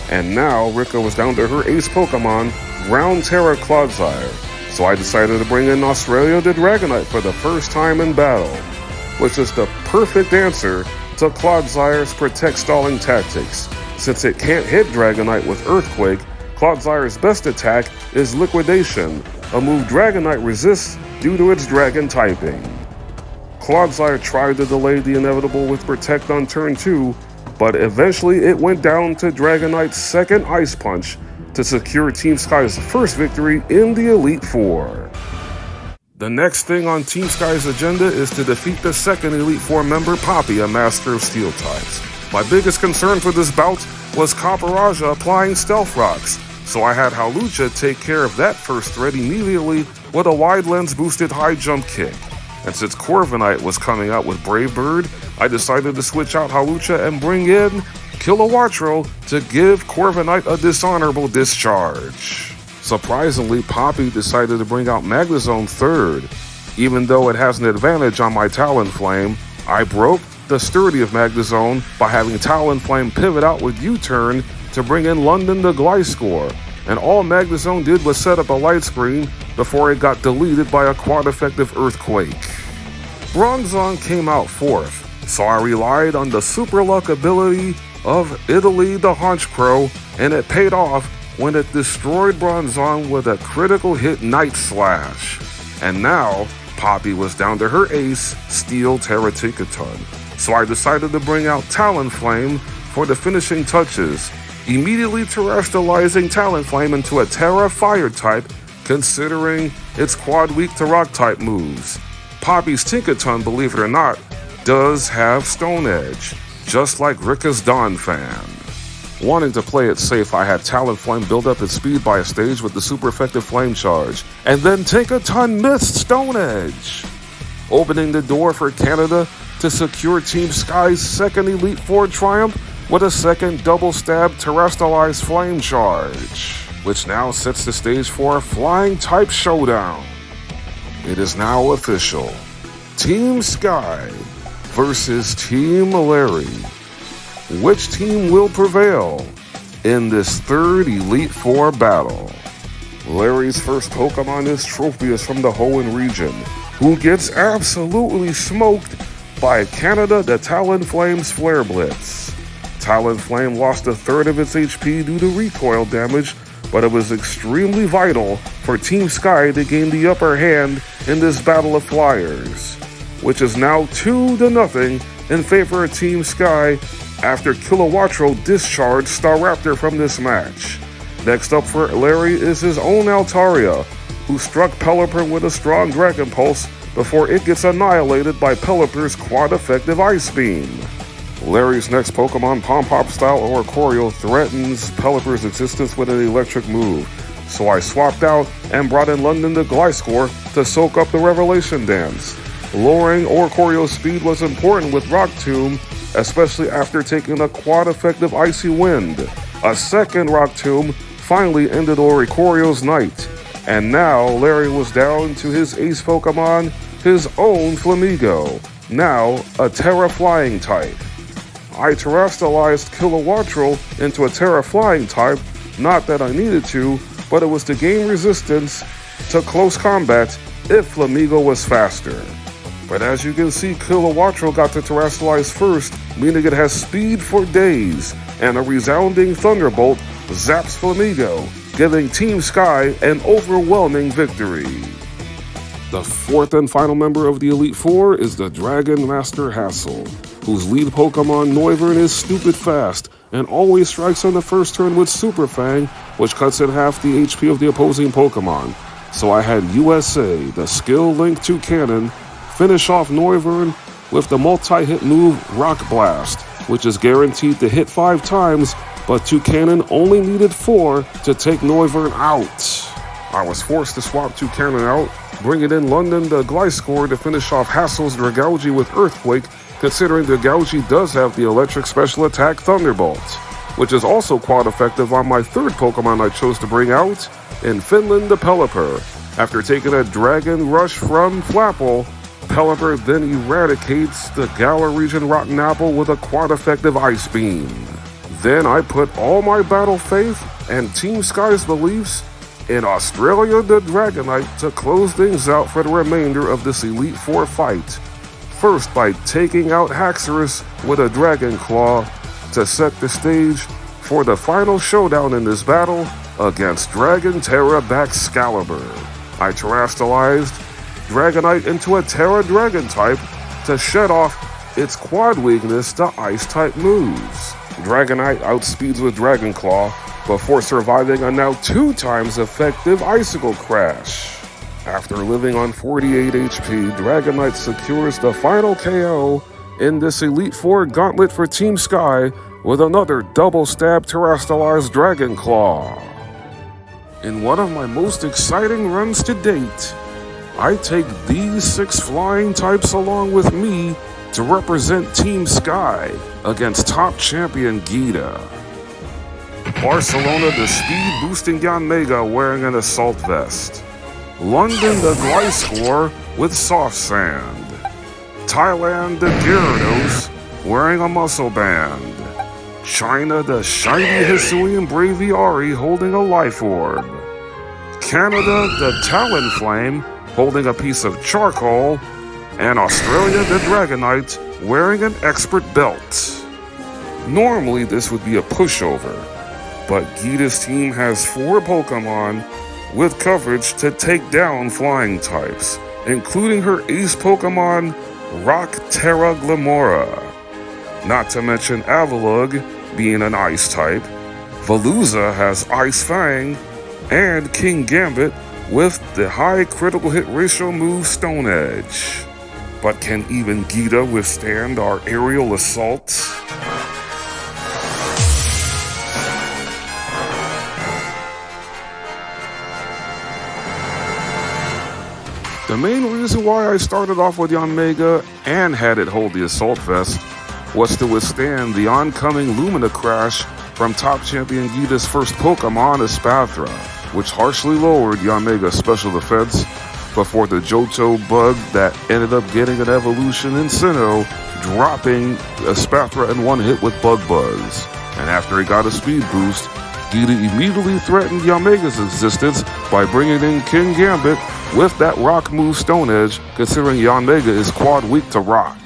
And now Rika was down to her ace Pokemon, Ground Tera Clodsire, so I decided to bring in Australia the Dragonite for the first time in battle, which is the perfect answer to Clodsire's Protect Stalling tactics. Since it can't hit Dragonite with Earthquake, Clodsire's best attack is Liquidation, a move Dragonite resists due to its Dragon typing. Clodsire tried to delay the inevitable with Protect on turn 2, but eventually it went down to Dragonite's second Ice Punch to secure Team Sky's first victory in the Elite Four. The next thing on Team Sky's agenda is to defeat the second Elite Four member, Poppy, a master of Steel types. My biggest concern for this bout was Copperajah applying Stealth Rocks, so I had Hawlucha take care of that first threat immediately with a wide lens boosted high jump kick. And since Corviknight was coming out with Brave Bird, I decided to switch out Hawlucha and bring in Kilowattrel to give Corviknight a dishonorable discharge. Surprisingly, Poppy decided to bring out Magnezone third. Even though it has an advantage on my Talonflame, I broke the sturdy of Magnezone by having Talonflame pivot out with U-turn to bring in London the Gliscor, and all Magnezone did was set up a light screen before it got deleted by a quad-effective Earthquake. Bronzong came out fourth, so I relied on the super luck ability of Italy the Honchcrow, and it paid off when it destroyed Bronzong with a critical hit Night Slash. And now, Poppy was down to her ace, Steel Tera Tinkaton, so I decided to bring out Talonflame for the finishing touches, immediately terrestrializing Talonflame into a Tera Fire type, considering it's quad weak to Rock type moves. Poppy's Tinkaton, believe it or not, does have Stone Edge, just like Rika's Donphan. Wanting to play it safe, I had Talonflame build up its speed by a stage with the super effective Flame Charge, and then Tinkaton missed Stone Edge, opening the door for Canada to secure Team Sky's second Elite Four triumph with a second double-stab terrestrialized Flame Charge, which now sets the stage for a Flying Type showdown. It is now official. Team Sky versus Team Larry. Which team will prevail in this third Elite Four battle? Larry's first Pokemon is Tropius from the Hoenn region, who gets absolutely smoked by Canada the Talonflame's Flare Blitz. Talonflame lost a third of its HP due to recoil damage, but it was extremely vital for Team Sky to gain the upper hand in this battle of flyers, which is now 2-0 in favor of Team Sky after Kilowattrel discharged Staraptor from this match. Next up for Larry is his own Altaria, who struck Pelipper with a strong Dragon Pulse before it gets annihilated by Pelipper's quad-effective Ice Beam. Larry's next Pokemon, Pom-Pop-style Oricorio, threatens Pelipper's existence with an electric move, so I swapped out and brought in London the Gliscor to soak up the Revelation Dance. Lowering Oricorio's speed was important with Rock Tomb, especially after taking a quad-effective Icy Wind. A second Rock Tomb finally ended Oricorio's night, and now Larry was down to his ace Pokemon, his own Flamigo, now a Tera Flying type. I terrestrialized Kilowattrel into a Tera Flying type, not that I needed to, but it was to gain resistance to close combat if Flamigo was faster. But as you can see, Kilowattrel got to terrestrialize first, meaning it has speed for days, and a resounding Thunderbolt zaps Flamigo, giving Team Sky an overwhelming victory. The fourth and final member of the Elite Four is the Dragon Master Hassel, whose lead Pokemon Noivern is stupid fast and always strikes on the first turn with Super Fang, which cuts in half the HP of the opposing Pokemon. So I had USA, the skill linked to Cannon, finish off Noivern with the multi-hit move Rock Blast, which is guaranteed to hit 5 times, but Toucannon only needed 4 to take Noivern out. I was forced to swap Toucannon out, bringing in London the Gliscor to finish off Hassel's Dragougi with Earthquake, considering Dragougi does have the electric special attack Thunderbolt, which is also quad effective on my third Pokemon I chose to bring out, in Finland the Pelipper. After taking a Dragon Rush from Flapple, Pelipper then eradicates the Galar region Rotten Apple with a quad-effective Ice Beam. Then I put all my battle faith and Team Sky's beliefs in Australia the Dragonite to close things out for the remainder of this Elite Four fight. First by taking out Haxorus with a Dragon Claw to set the stage for the final showdown in this battle against Flying Tera Excalibur. I terastallized Dragonite into a Tera Dragon type to shut off its quad weakness to Ice-type moves. Dragonite outspeeds with Dragon Claw before surviving a now 2 times effective Icicle Crash. After living on 48 HP, Dragonite secures the final KO in this Elite Four gauntlet for Team Sky with another double-stab terastallized Dragon Claw. In one of my most exciting runs to date, I take these 6 flying types along with me to represent Team Sky against top champion Gita. Barcelona the speed-boosting Yanmega wearing an assault vest. London the Gliscor with soft sand. Thailand the Gyarados wearing a muscle band. China the shiny Hisuian Braviary holding a life orb. Canada the Talonflame holding a piece of charcoal. And Australia the Dragonite wearing an expert belt. Normally this would be a pushover, but Gita's team has 4 Pokemon with coverage to take down flying types, including her ace Pokemon, Rock Tera Glamora. Not to mention Avalugg being an ice type, Veluza has Ice Fang, and King Gambit with the high critical hit ratio move Stone Edge. But can even Gita withstand our aerial assaults? The main reason why I started off with Yanmega and had it hold the Assault Vest was to withstand the oncoming Lumina Crash from top champion Gita's first Pokemon, Espathra, which harshly lowered Yanmega's special defense before the Johto bug that ended up getting an evolution in Sinnoh, dropping Espathra in one hit with Bug Buzz. And after it got a speed boost, Gita immediately threatened Yanmega's existence by bringing in King Gambit with that rock move Stone Edge, considering Yanmega is quad weak to rock.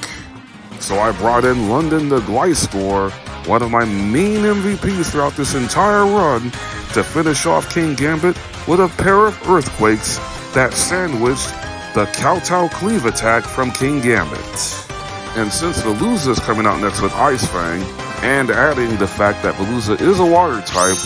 So I brought in London the Gliscor, one of my main MVPs throughout this entire run, to finish off King Gambit with a pair of Earthquakes that sandwiched the Kowtow Cleave attack from King Gambit. And since Veluza is coming out next with Ice Fang, and adding the fact that Veluza is a water type,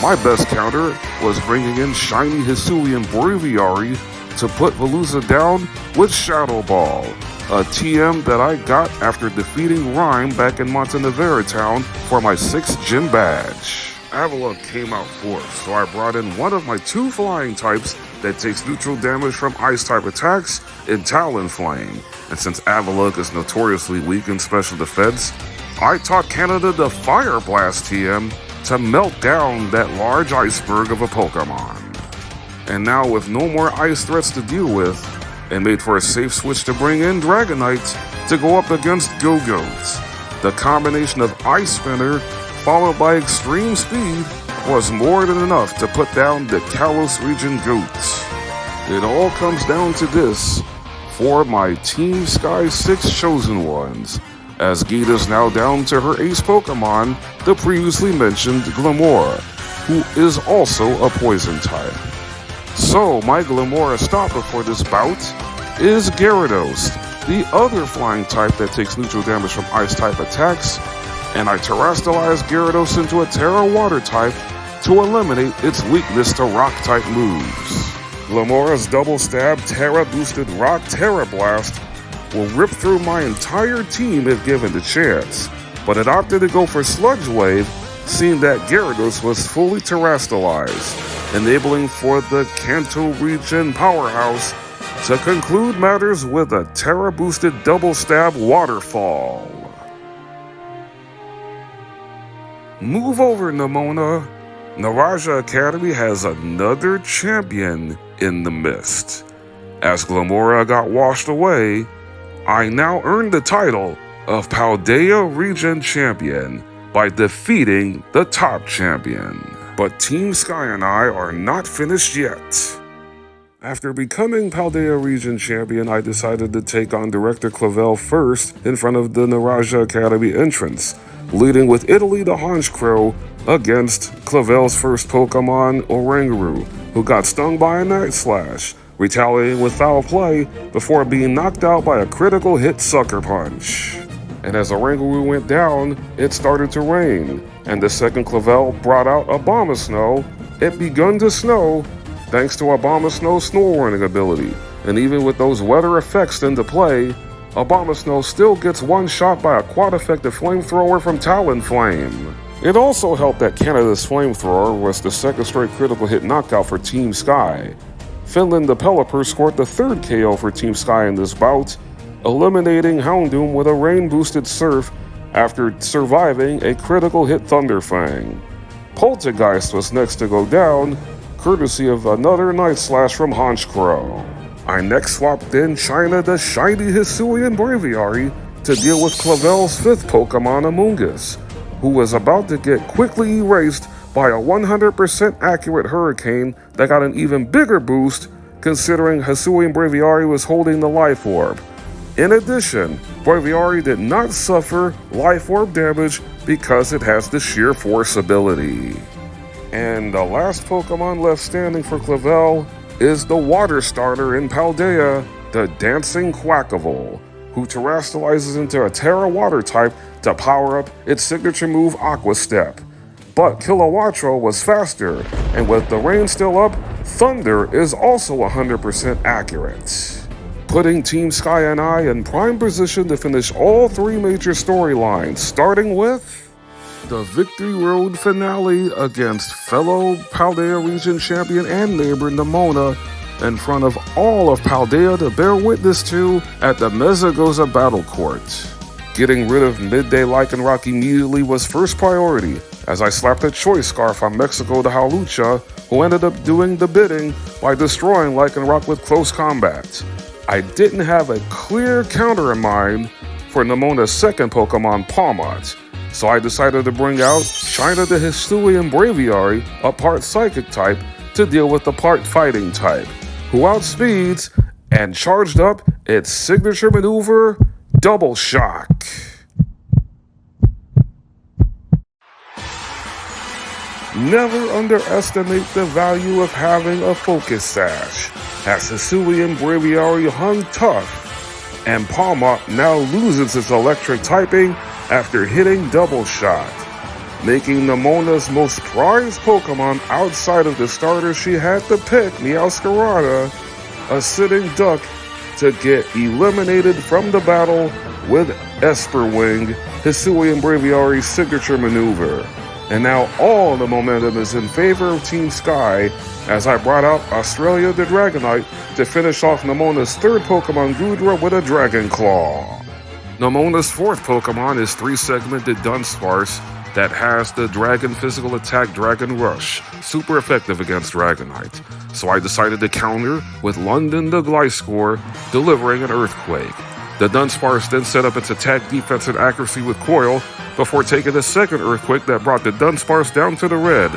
my best counter was bringing in shiny Hisuian Braviary to put Veluza down with Shadow Ball, a TM that I got after defeating Rhyme back in Montenevera Town for my 6th gym badge. Avalugg came out 4th, so I brought in one of my 2 flying types that takes neutral damage from ice-type attacks in Talonflame. And since Avalugg is notoriously weak in special defense, I taught Canada the Fire Blast TM to melt down that large iceberg of a Pokemon. And now with no more ice threats to deal with, it made for a safe switch to bring in Dragonite to go up against Go-Goats. The combination of Ice Spinner followed by extreme speed was more than enough to put down the Kalos region Goats. It all comes down to this for my Team Sky 6 chosen ones, as Gita's now down to her ace Pokemon, the previously mentioned Glamora, who is also a poison type. So my Glamora stopper for this bout is Gyarados, the other flying type that takes neutral damage from ice type attacks, and I terastallize Gyarados into a Tera water type to eliminate its weakness to rock type moves. Glamora's double stab Tera boosted Rock Tera Blast will rip through my entire team if given the chance, but it opted to go for Sludge Wave, seeing that Gyarados was fully terastallized, enabling for the Kanto region powerhouse to conclude matters with a Tera boosted double stab Waterfall. Move over, Nemona. Naraja Academy has another champion in the mist. As Glamora got washed away, I now earned the title of Paldea Region Champion by defeating the top champion. But Team Sky and I are not finished yet. After becoming Paldea Region Champion, I decided to take on Director Clavell first in front of the Naraja Academy entrance, leading with Italy the Honchkrow against Clavell's first Pokemon, Oranguru, who got stung by a Night Slash, retaliating with foul play before being knocked out by a critical hit Sucker Punch. And as Oranguru went down, it started to rain, and the second Clavell brought out Abomasnow. It begun to snow, thanks to Abomasnow's snow warning ability, and even with those weather effects into play, Abomasnow still gets one shot by a quad-effective flamethrower from Talonflame. It also helped that Canada's flamethrower was the second straight critical hit knockout for Team Sky. Finland the Pelipper scored the third KO for Team Sky in this bout, eliminating Houndoom with a rain-boosted Surf after surviving a critical hit Thunderfang. Poltergeist was next to go down, courtesy of another Night Slash from Honchkrow. I next swapped in China the shiny Hisuian Braviary to deal with Clavell's fifth Pokemon, Amoonguss, who was about to get quickly erased by a 100% accurate Hurricane that got an even bigger boost considering Hisuian Braviary was holding the Life Orb. In addition, Braviary did not suffer Life Orb damage because it has the Sheer Force ability. And the last Pokemon left standing for Clavell is the water starter in Paldea, the Dancing Quackable, who terastallizes into a Tera water type to power up its signature move Aqua Step. But Kilowattrel was faster, and with the rain still up, Thunder is also 100% accurate, putting Team Sky and I in prime position to finish all three major storylines, starting with the Victory Road finale against fellow Paldea Region Champion and neighbor Nemona in front of all of Paldea to bear witness to at the Mesagoza Battle Court. Getting rid of Midday Lycanroc immediately was first priority, as I slapped a choice scarf on Mexico to Hawlucha, who ended up doing the bidding by destroying Lycanroc with close combat. I didn't have a clear counter in mind for Nemona's second Pokemon, Pawmot, so I decided to bring out China the Hisuian Braviary, a part Psychic type, to deal with the part Fighting type, who outspeeds and charged up its signature maneuver, Double Shock. Never underestimate the value of having a Focus Sash, as Hisuian Braviary hung tough, and Pawmot now loses its electric typing after hitting Double Shot, making Nemona's most prized Pokemon outside of the starter she had to pick, Meowscarada, a sitting duck, to get eliminated from the battle with Esper Wing, Hisuian Braviary's signature maneuver. And now all the momentum is in favor of Team Sky, as I brought out Australia the Dragonite to finish off Nemona's third Pokemon, Goodra, with a Dragon Claw. Nemona's fourth Pokemon is 3-segmented Dunsparce that has the Dragon Physical Attack Dragon Rush, super effective against Dragonite. So I decided to counter with London the Gliscor, delivering an Earthquake. The Dunsparce then set up its attack, defense, and accuracy with Coil before taking a second Earthquake that brought the Dunsparce down to the red.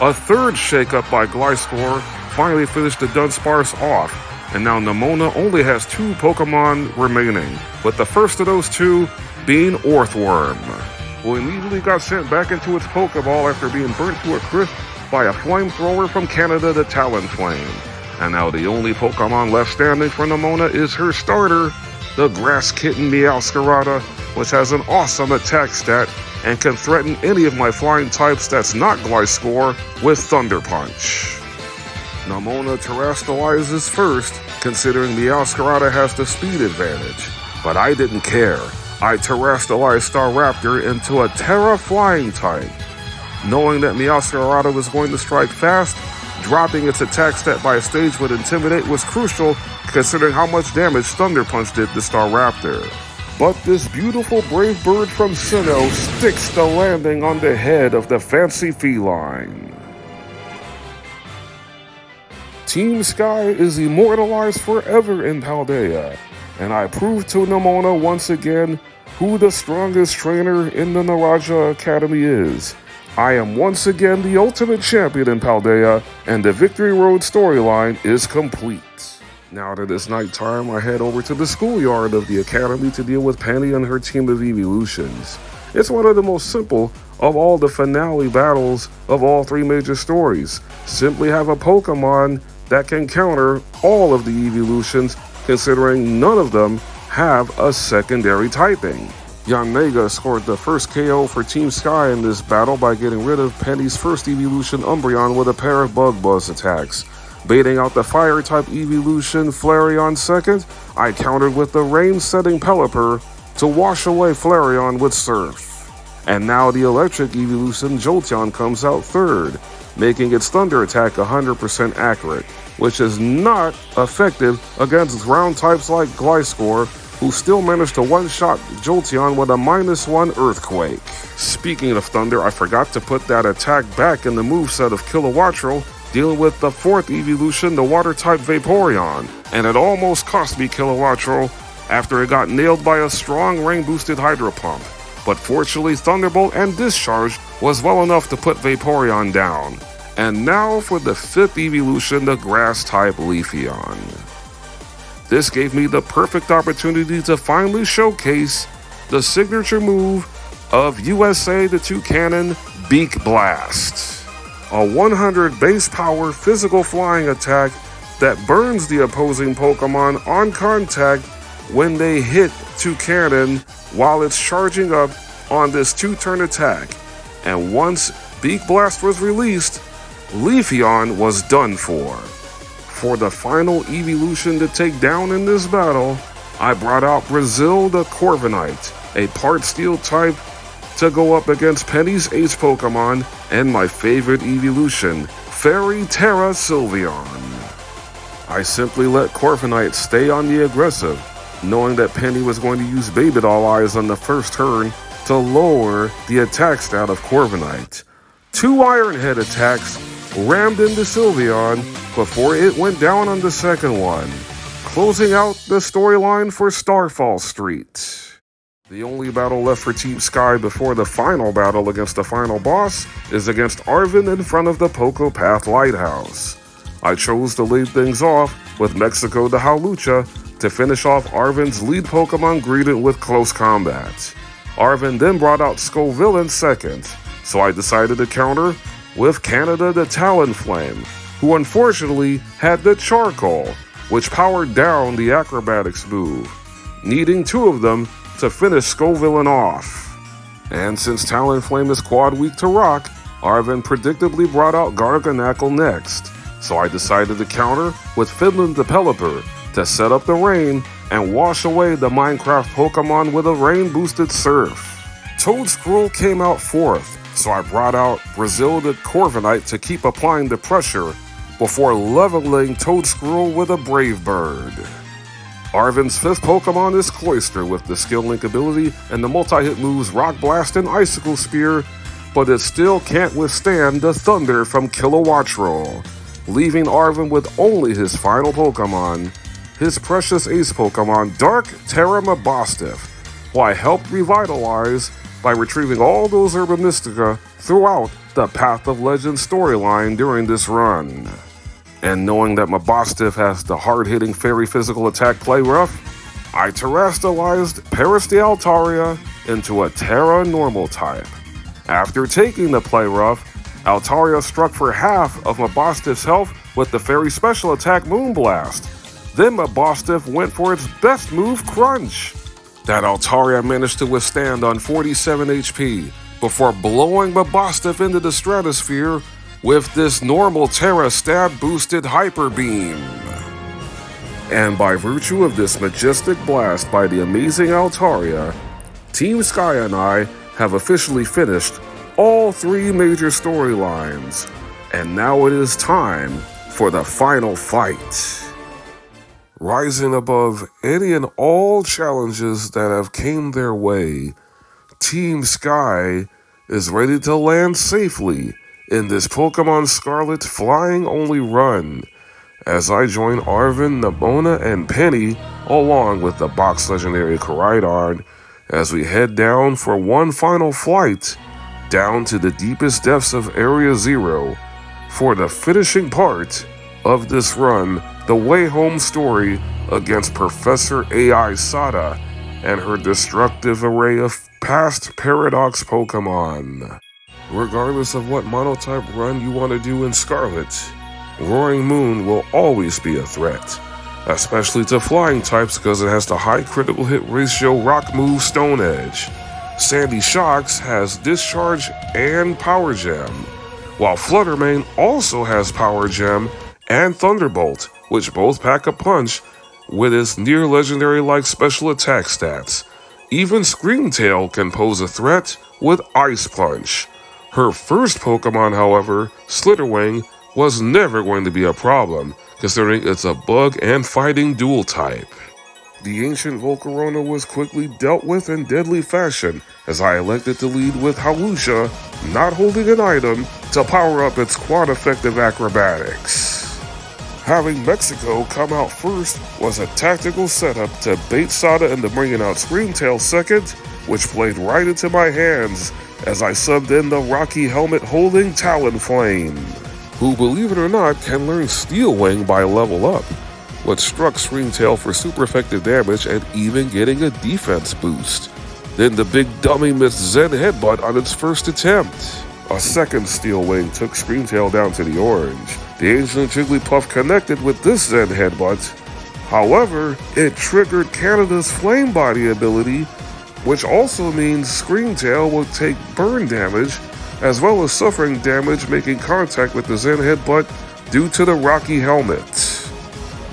A third shakeup by Gliscor finally finished the Dunsparce off, and now Nemona only has two Pokemon remaining, with the first of those two being Orthworm, who immediately got sent back into its Pokeball after being burnt to a crisp by a flamethrower from Canada, the Talonflame. And now the only Pokemon left standing for Nemona is her starter, the Grass Kitten Meowscarada, which has an awesome attack stat and can threaten any of my flying types that's not Gliscor with Thunder Punch. Nemona terastallizes first, considering Meowscarada has the speed advantage, but I didn't care. I terastallized Staraptor into a Tera Flying type. Knowing that Meowscarada was going to strike fast, dropping its attack stat by a stage with Intimidate was crucial, considering how much damage Thunder Punch did to Staraptor. But this beautiful brave bird from Sinnoh sticks the landing on the head of the fancy feline. Team Sky is immortalized forever in Paldea, and I proved to Nemona once again who the strongest trainer in the Naraja Academy is. I am once again the ultimate champion in Paldea, and the Victory Road storyline is complete. Now that it's nighttime, I head over to the schoolyard of the academy to deal with Penny and her team of evolutions. It's one of the most simple of all the finale battles of all three major stories. Simply have a Pokemon that can counter all of the evolutions, considering none of them have a secondary typing. Yanmega scored the first KO for Team Sky in this battle by getting rid of Penny's first evolution Umbreon with a pair of Bug Buzz attacks. Baiting out the Fire-type evolution Flareon second, I countered with the rain-setting Pelipper to wash away Flareon with Surf. And now the Electric evolution Jolteon comes out third, making its Thunder attack 100% accurate, which is not effective against ground types like Gliscor, who still managed to one-shot Jolteon with a -1 Earthquake. Speaking of Thunder, I forgot to put that attack back in the moveset of Kilowattrel, dealing with the fourth evolution, the Water-type Vaporeon, and it almost cost me Kilowattrel after it got nailed by a strong rain-boosted Hydro Pump. But fortunately, Thunderbolt and Discharge was well enough to put Vaporeon down. And now for the fifth evolution, the Grass-type Leafeon. This gave me the perfect opportunity to finally showcase the signature move of USA the Toucanon Beak Blast. A 100 base power physical flying attack that burns the opposing Pokemon on contact when they hit Toucanon while it's charging up on this 2-turn attack. And once Beak Blast was released, Leafeon was done for. For the final evolution to take down in this battle, I brought out Brazil the Corviknight, a part steel type, to go up against Penny's ace Pokemon and my favorite evolution, Flying Tera Sylveon. I simply let Corviknight stay on the aggressive, knowing that Penny was going to use Baby Doll Eyes on the first turn to lower the attack stat of Corviknight. 2 Iron Head attacks rammed into Sylveon before it went down on the second one, closing out the storyline for Starfall Street. The only battle left for Team Sky before the final battle against the final boss is against Arven in front of the Poco Path Lighthouse. I chose to lead things off with Mexico the Howlucha to finish off Arven's lead Pokemon Greedent with close combat. Arven then brought out Clavell in second, so I decided to counter with Canada the Talonflame, who unfortunately had the Charcoal, which powered down the Acrobatics move, needing 2 of them to finish Clavell off. And since Talonflame is quad weak to rock, Arven predictably brought out Garganacl next, so I decided to counter with Finland the Pelipper to set up the rain and wash away the Minecraft Pokemon with a rain-boosted Surf. Toedscruel came out fourth, so I brought out Brazil the Corviknight to keep applying the pressure before leveling Toedscruel with a Brave Bird. Arven's fifth Pokemon is Cloyster with the Skill Link ability and the multi-hit moves Rock Blast and Icicle Spear, but it still can't withstand the Thunder from Kilowattrel, leaving Arven with only his final Pokemon, his precious ace Pokemon, Dark Terra Mabosstiff, who I helped revitalize by retrieving all those Herba Mystica throughout the Path of Legend storyline during this run. And knowing that Mabosstiff has the hard-hitting fairy physical attack Play Rough, I terrestrialized Paris the Altaria into a Terra normal type. After taking the Play Rough, Altaria struck for half of Mabosstiff's health with the fairy special attack Moonblast. Then Mabosstiff went for its best move, Crunch, that Altaria managed to withstand on 47 HP before blowing Mabosstiff into the stratosphere with this normal Terra stab-boosted Hyper Beam. And by virtue of this majestic blast by the amazing Altaria, Team Sky and I have officially finished all 3 major storylines, and now it is time for the final fight. Rising above any and all challenges that have came their way, Team Sky is ready to land safely in this Pokémon Scarlet flying-only run, as I join Arven, Nemona, and Penny along with the box legendary Koraidon, as we head down for one final flight down to the deepest depths of Area Zero for the finishing part of this run, the way home story against Professor AI Sada and her destructive array of past Paradox Pokémon. Regardless of what monotype run you want to do in Scarlet, Roaring Moon will always be a threat, especially to flying types because it has the high critical hit ratio rock move Stone Edge. Sandy Shocks has Discharge and Power Gem, while Flutter Mane also has Power Gem and Thunderbolt, which both pack a punch with its near legendary-like special attack stats. Even Screamtail can pose a threat with Ice Punch. Her first Pokemon, however, Slitterwing, was never going to be a problem, considering it's a bug and fighting dual type. The ancient Volcarona was quickly dealt with in deadly fashion, as I elected to lead with Hawlucha, not holding an item, to power up its quad-effective acrobatics. Having Mexico come out first was a tactical setup to bait Sada into bringing out Screamtail second, which played right into my hands as I subbed in the Rocky Helmet holding Talonflame, who, believe it or not, can learn Steel Wing by level up, which struck Screamtail for super effective damage and even getting a defense boost. Then the big dummy missed Zen Headbutt on its first attempt. A second Steel Wing took Screamtail down to the orange. The ancient Jigglypuff connected with this Zen Headbutt. However, it triggered Canada's Flame Body ability, which also means Screamtail will take burn damage, as well as suffering damage making contact with the Zen Headbutt due to the Rocky Helmet.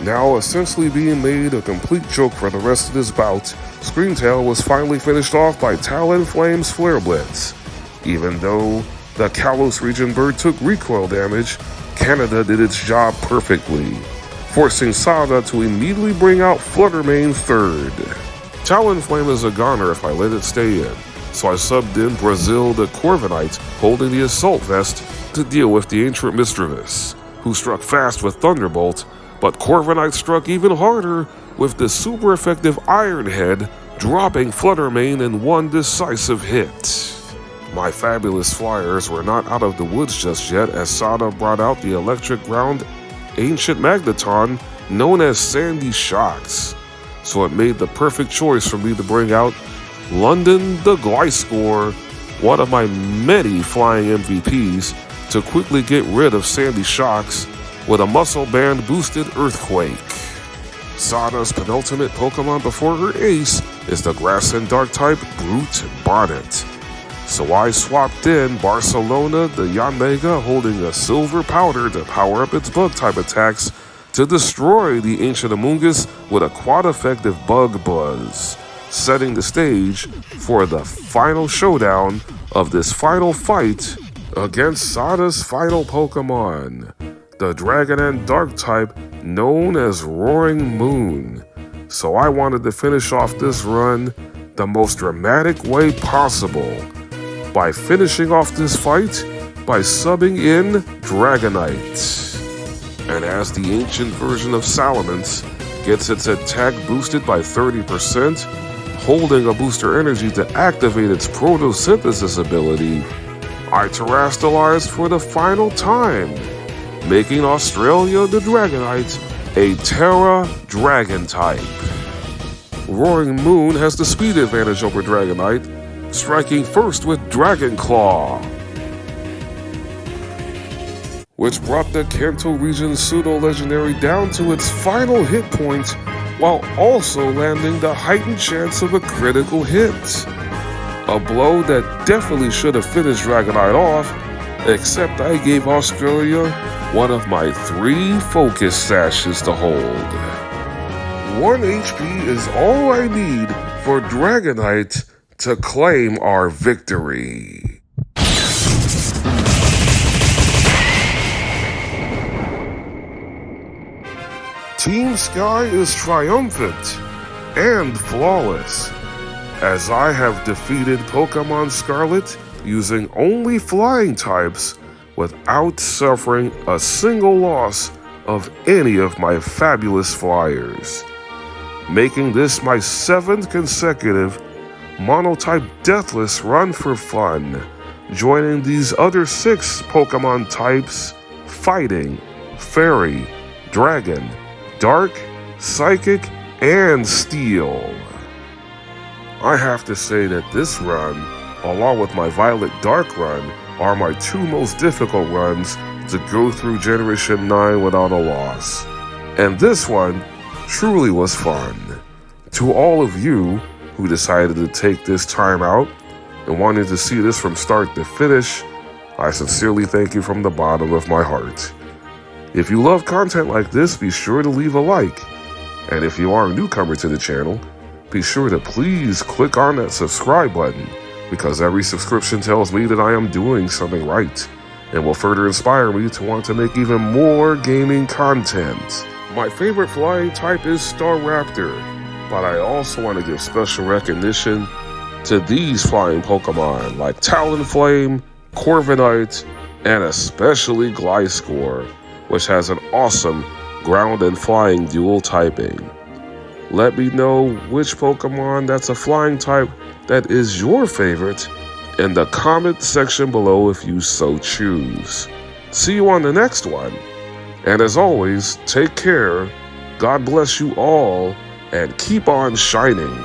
Now essentially being made a complete joke for the rest of this bout, Screamtail was finally finished off by Talonflame's Flare Blitz. Even though the Kalos region bird took recoil damage, Canada did its job perfectly, forcing Sada to immediately bring out Flutter Mane third. Talonflame is a goner if I let it stay in, so I subbed in Brazil the Corviknight holding the Assault Vest to deal with the Ancient Mischievous, who struck fast with Thunderbolt, but Corviknight struck even harder with the super effective Iron Head, dropping Flutter Mane in one decisive hit. My fabulous flyers were not out of the woods just yet as Sada brought out the electric ground ancient Magneton known as Sandy Shocks, so it made the perfect choice for me to bring out London the Gliscor, one of my many flying MVPs, to quickly get rid of Sandy Shocks with a muscle band boosted Earthquake. Sada's penultimate Pokemon before her ace is the Grass and Dark type Brute Bonnet. So I swapped in Barcelona the Yanmega holding a Silver Powder to power up its bug type attacks to destroy the Ancient Amoonguss with a quad effective Bug Buzz, setting the stage for the final showdown of this final fight against Sada's final Pokemon, the Dragon and Dark type known as Roaring Moon. So I wanted to finish off this run the most dramatic way possible, by finishing off this fight by subbing in Dragonite. And as the ancient version of Salamence gets its attack boosted by 30%, holding a booster energy to activate its photosynthesis ability, I terastallized for the final time, making Australia the Dragonite a Terra Dragon type. Roaring Moon has the speed advantage over Dragonite, striking first with Dragon Claw, which brought the Kanto region's pseudo-legendary down to its final hit point, while also landing the heightened chance of a critical hit. A blow that definitely should have finished Dragonite off, except I gave Australia one of my 3 focus sashes to hold. 1 HP is all I need for Dragonite to claim our victory. Team Sky is triumphant and flawless, as I have defeated Pokémon Scarlet using only flying types without suffering a single loss of any of my fabulous flyers. making this my 7th consecutive Monotype Deathless run for fun, joining these other 6 Pokemon types: Fighting, Fairy, Dragon, Dark, Psychic, and Steel. I have to say that this run, along with my Violet Dark run, are my 2 most difficult runs to go through Generation 9 without a loss. And this one truly was fun. To all of you who decided to take this time out and wanted to see this from start to finish, I sincerely thank you from the bottom of my heart. If you love content like this, be sure to leave a like. And if you are a newcomer to the channel, be sure to please click on that subscribe button, because every subscription tells me that I am doing something right and will further inspire me to want to make even more gaming content. My favorite flying type is Staraptor, but I also want to give special recognition to these flying Pokemon like Talonflame, Corviknight, and especially Gliscor, which has an awesome ground and flying dual typing. Let me know which Pokemon that's a flying type that is your favorite in the comment section below if you so choose. See you on the next one. And as always, take care, God bless you all, and keep on shining.